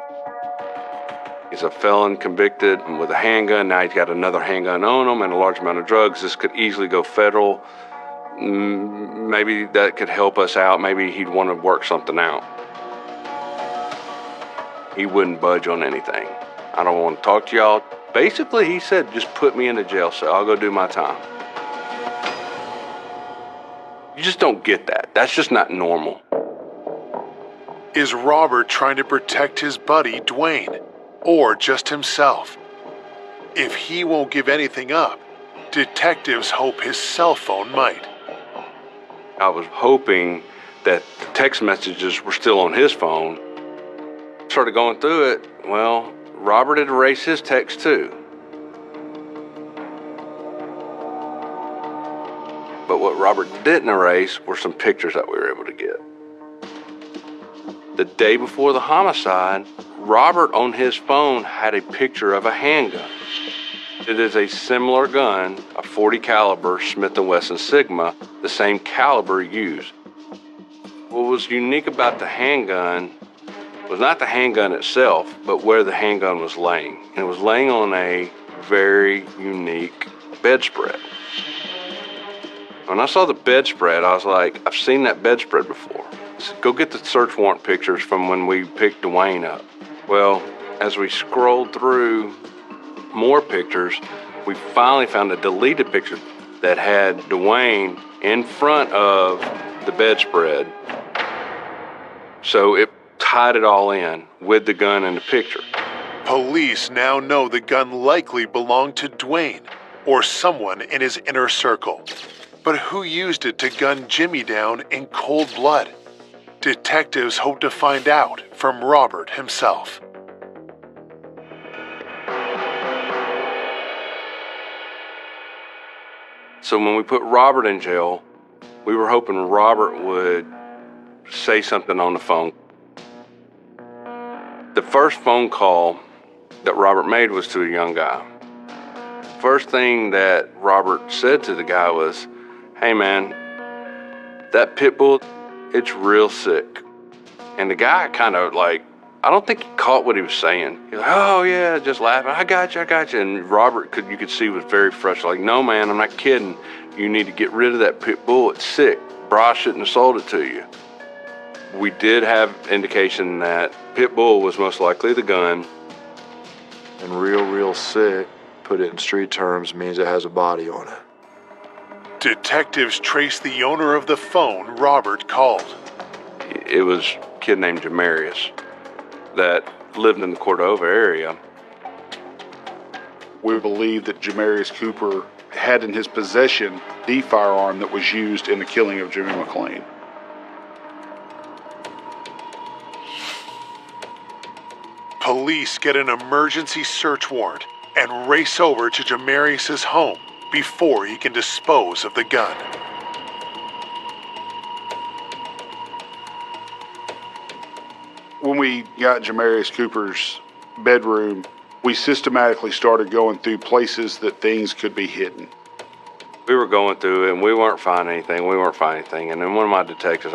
He's a felon convicted with a handgun. Now he's got another handgun on him and a large amount of drugs. This could easily go federal. Maybe that could help us out. Maybe he'd want to work something out. He wouldn't budge on anything. I don't want to talk to y'all. Basically, he said, just put me in the jail cell. I'll go do my time. You just don't get that. That's just not normal. Is Robert trying to protect his buddy, Dwayne, or just himself? If he won't give anything up, detectives hope his cell phone might. I was hoping that the text messages were still on his phone. Started going through it. Well, Robert had erased his text too. But what Robert didn't erase were some pictures that we were able to get. The day before the homicide, Robert on his phone had a picture of a handgun. It is a similar gun, a .40 caliber Smith & Wesson Sigma, the same caliber used. What was unique about the handgun was not the handgun itself, but where the handgun was laying. And it was laying on a very unique bedspread. When I saw the bedspread, I was like, I've seen that bedspread before. I said, go get the search warrant pictures from when we picked Dwayne up. Well, as we scrolled through more pictures, we finally found a deleted picture that had Dwayne in front of the bedspread. So it tied it all in with the gun and the picture. Police now know the gun likely belonged to Dwayne or someone in his inner circle. But who used it to gun Jimmy down in cold blood? Detectives hope to find out from Robert himself. So when we put Robert in jail, we were hoping Robert would say something on the phone. The first phone call that Robert made was to a young guy. First thing that Robert said to the guy was, "Hey man, that pit bull, it's real sick." And the guy kind of like, I don't think he caught what he was saying. He's like, "Oh yeah," just laughing. I got you. And Robert, you could see, was very frustrated. Like, "No man, I'm not kidding. You need to get rid of that pit bull. It's sick. Bra shouldn't have sold it to you." We did have indication that pit bull was most likely the gun. And real sick, put it in street terms, means it has a body on it. Detectives traced the owner of the phone Robert called. It was a kid named Jamarius that lived in the Cordova area. We believe that Jamarius Cooper had in his possession the firearm that was used in the killing of Jimmy McClain. Police get an emergency search warrant and race over to Jamarius' home before he can dispose of the gun. When we got Jamarius Cooper's bedroom, we systematically started going through places that things could be hidden. We were going through it and we weren't finding anything. And then one of my detectives,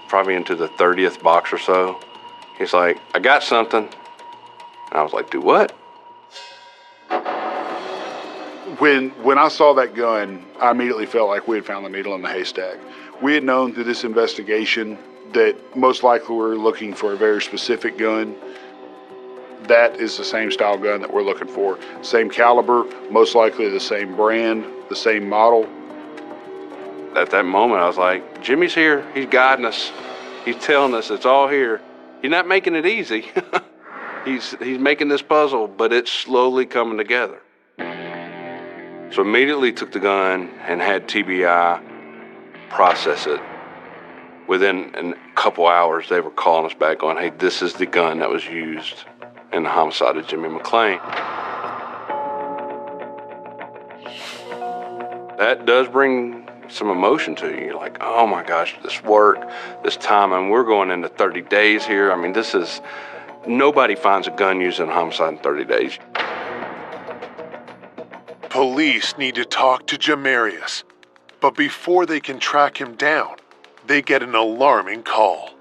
probably into the 30th box or so, he's like, "I got something." And I was like, "Do what?" When I saw that gun, I immediately felt like we had found the needle in the haystack. We had known through this investigation that most likely we were looking for a very specific gun. That is the same style gun that we're looking for. Same caliber, most likely the same brand, the same model. At that moment, I was like, Jimmy's here. He's guiding us. He's telling us it's all here. He's not making it easy. He's making this puzzle, but it's slowly coming together. So immediately took the gun and had TBI process it. Within a couple hours, they were calling us back on, "Hey, this is the gun that was used in the homicide of Jimmy McClain." That does bring some emotion to you. You're like, oh my gosh, this work, this time, and we're going into 30 days here. Nobody finds a gun used in a homicide in 30 days. Police need to talk to Jamarius, but before they can track him down, they get an alarming call.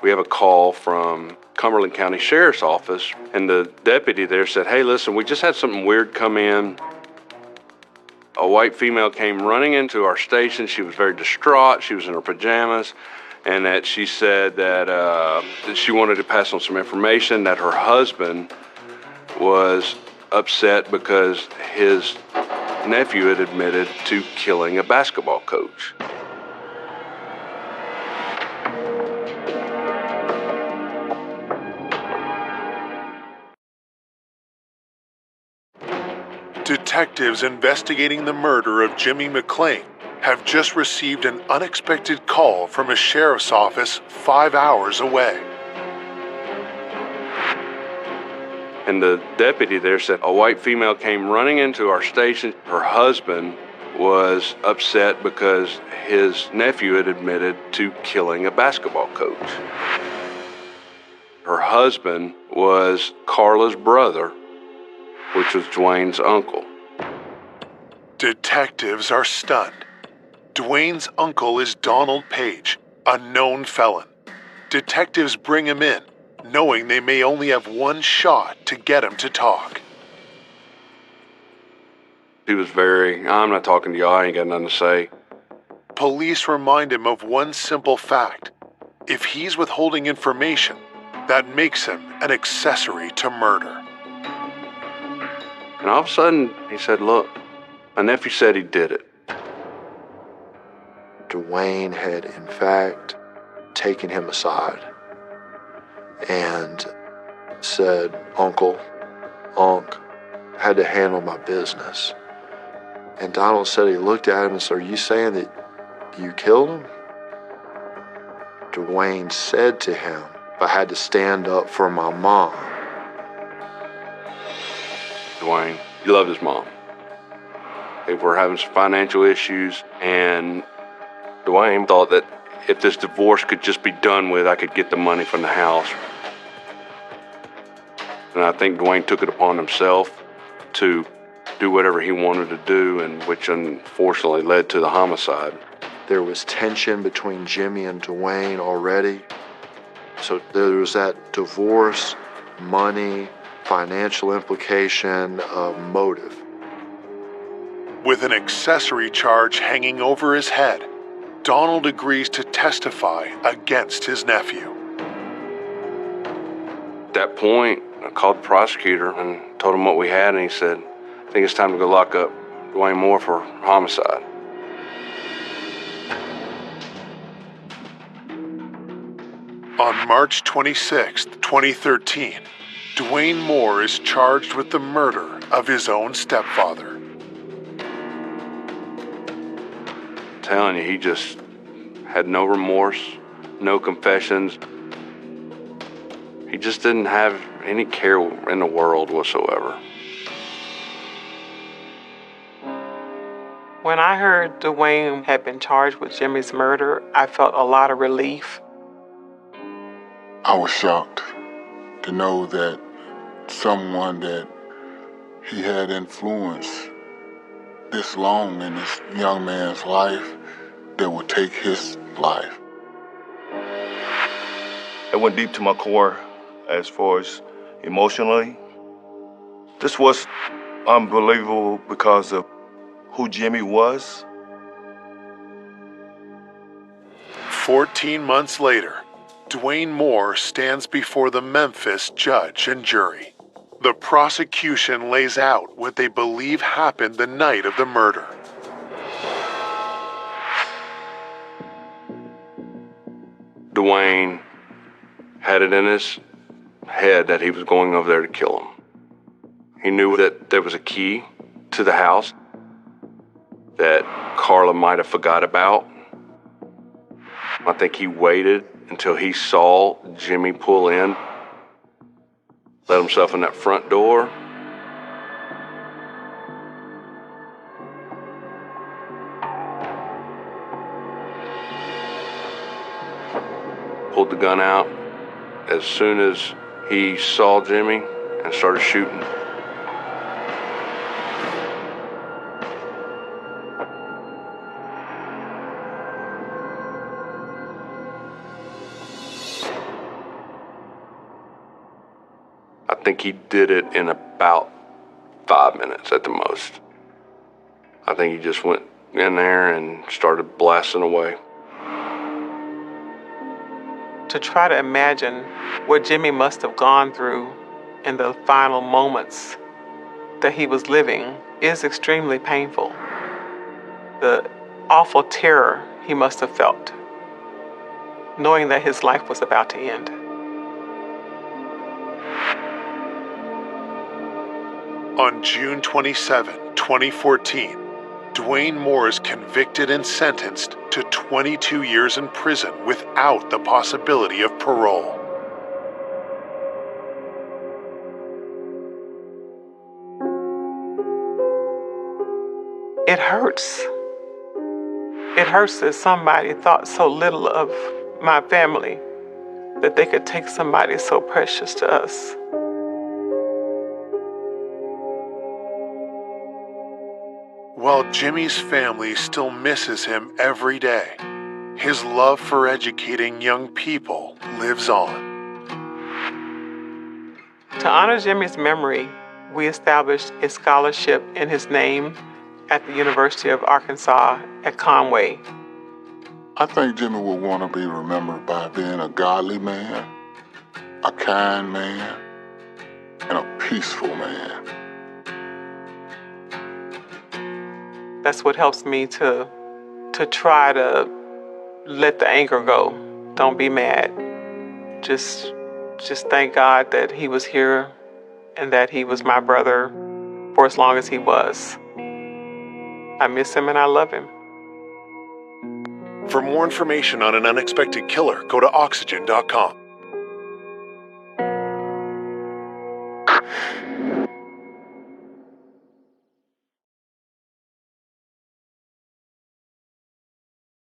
We have a call from Cumberland County Sheriff's Office, and the deputy there said, "Hey, listen, we just had something weird come in. A white female came running into our station. She was very distraught. She was in her pajamas, and that she said that she wanted to pass on some information that her husband was upset because his nephew had admitted to killing a basketball coach." Detectives investigating the murder of Jimmy McClain have just received an unexpected call from a sheriff's office 5 hours away. And the deputy there said, "A white female came running into our station. Her husband was upset because his nephew had admitted to killing a basketball coach." Her husband was Carla's brother, which was Dwayne's uncle. Detectives are stunned. Dwayne's uncle is Donald Page, a known felon. Detectives bring him in, knowing they may only have one shot to get him to talk. He was I'm not talking to y'all, I ain't got nothing to say. Police remind him of one simple fact. If he's withholding information, that makes him an accessory to murder. And all of a sudden, he said, "Look, my nephew said he did it." Dwayne had, in fact, taken him aside and said, Uncle, Unc, I had to handle my business. And Donald said he looked at him and said, are you saying that you killed him? Dwayne said to him, I had to stand up for my mom. Dwayne, he loved his mom. They were having some financial issues, and Dwayne thought that if this divorce could just be done with, I could get the money from the house. And I think Dwayne took it upon himself to do whatever he wanted to do, and which unfortunately led to the homicide. There was tension between Jimmy and Dwayne already. So there was that divorce, money, financial implication, motive. With an accessory charge hanging over his head, Donald agrees to testify against his nephew. At that point, I called the prosecutor and told him what we had, and he said, I think it's time to go lock up Dwayne Moore for homicide. On March 26, 2013, Dwayne Moore is charged with the murder of his own stepfather. I'm telling you, he just had no remorse, no confessions. He just didn't have any care in the world whatsoever. When I heard Dwayne had been charged with Jimmy's murder, I felt a lot of relief. I was shocked to know that someone that he had influenced this long in this young man's life that would take his life. It went deep to my core as far as emotionally. This was unbelievable because of who Jimmy was. 14 months later, Dwayne Moore stands before the Memphis judge and jury. The prosecution lays out what they believe happened the night of the murder. Dwayne had it in his head that he was going over there to kill him. He knew that there was a key to the house that Carla might have forgot about. I think he waited until he saw Jimmy pull in, let himself in that front door. Pulled the gun out as soon as he saw Jimmy and started shooting. I think he did it in about 5 minutes at the most. I think he just went in there and started blasting away. To try to imagine what Jimmy must have gone through in the final moments that he was living is extremely painful. The awful terror he must have felt, knowing that his life was about to end. On June 27, 2014, Dwayne Moore is convicted and sentenced to 22 years in prison without the possibility of parole. It hurts. It hurts that somebody thought so little of my family that they could take somebody so precious to us. While Jimmy's family still misses him every day, his love for educating young people lives on. To honor Jimmy's memory, we established a scholarship in his name at the University of Arkansas at Conway. I think Jimmy will want to be remembered by being a godly man, a kind man, and a peaceful man. That's what helps me to try to let the anger go Don't be mad. Just thank God that he was here and that he was my brother for as long as he was. I miss him and I love him. For more information on an unexpected killer, go to oxygen.com.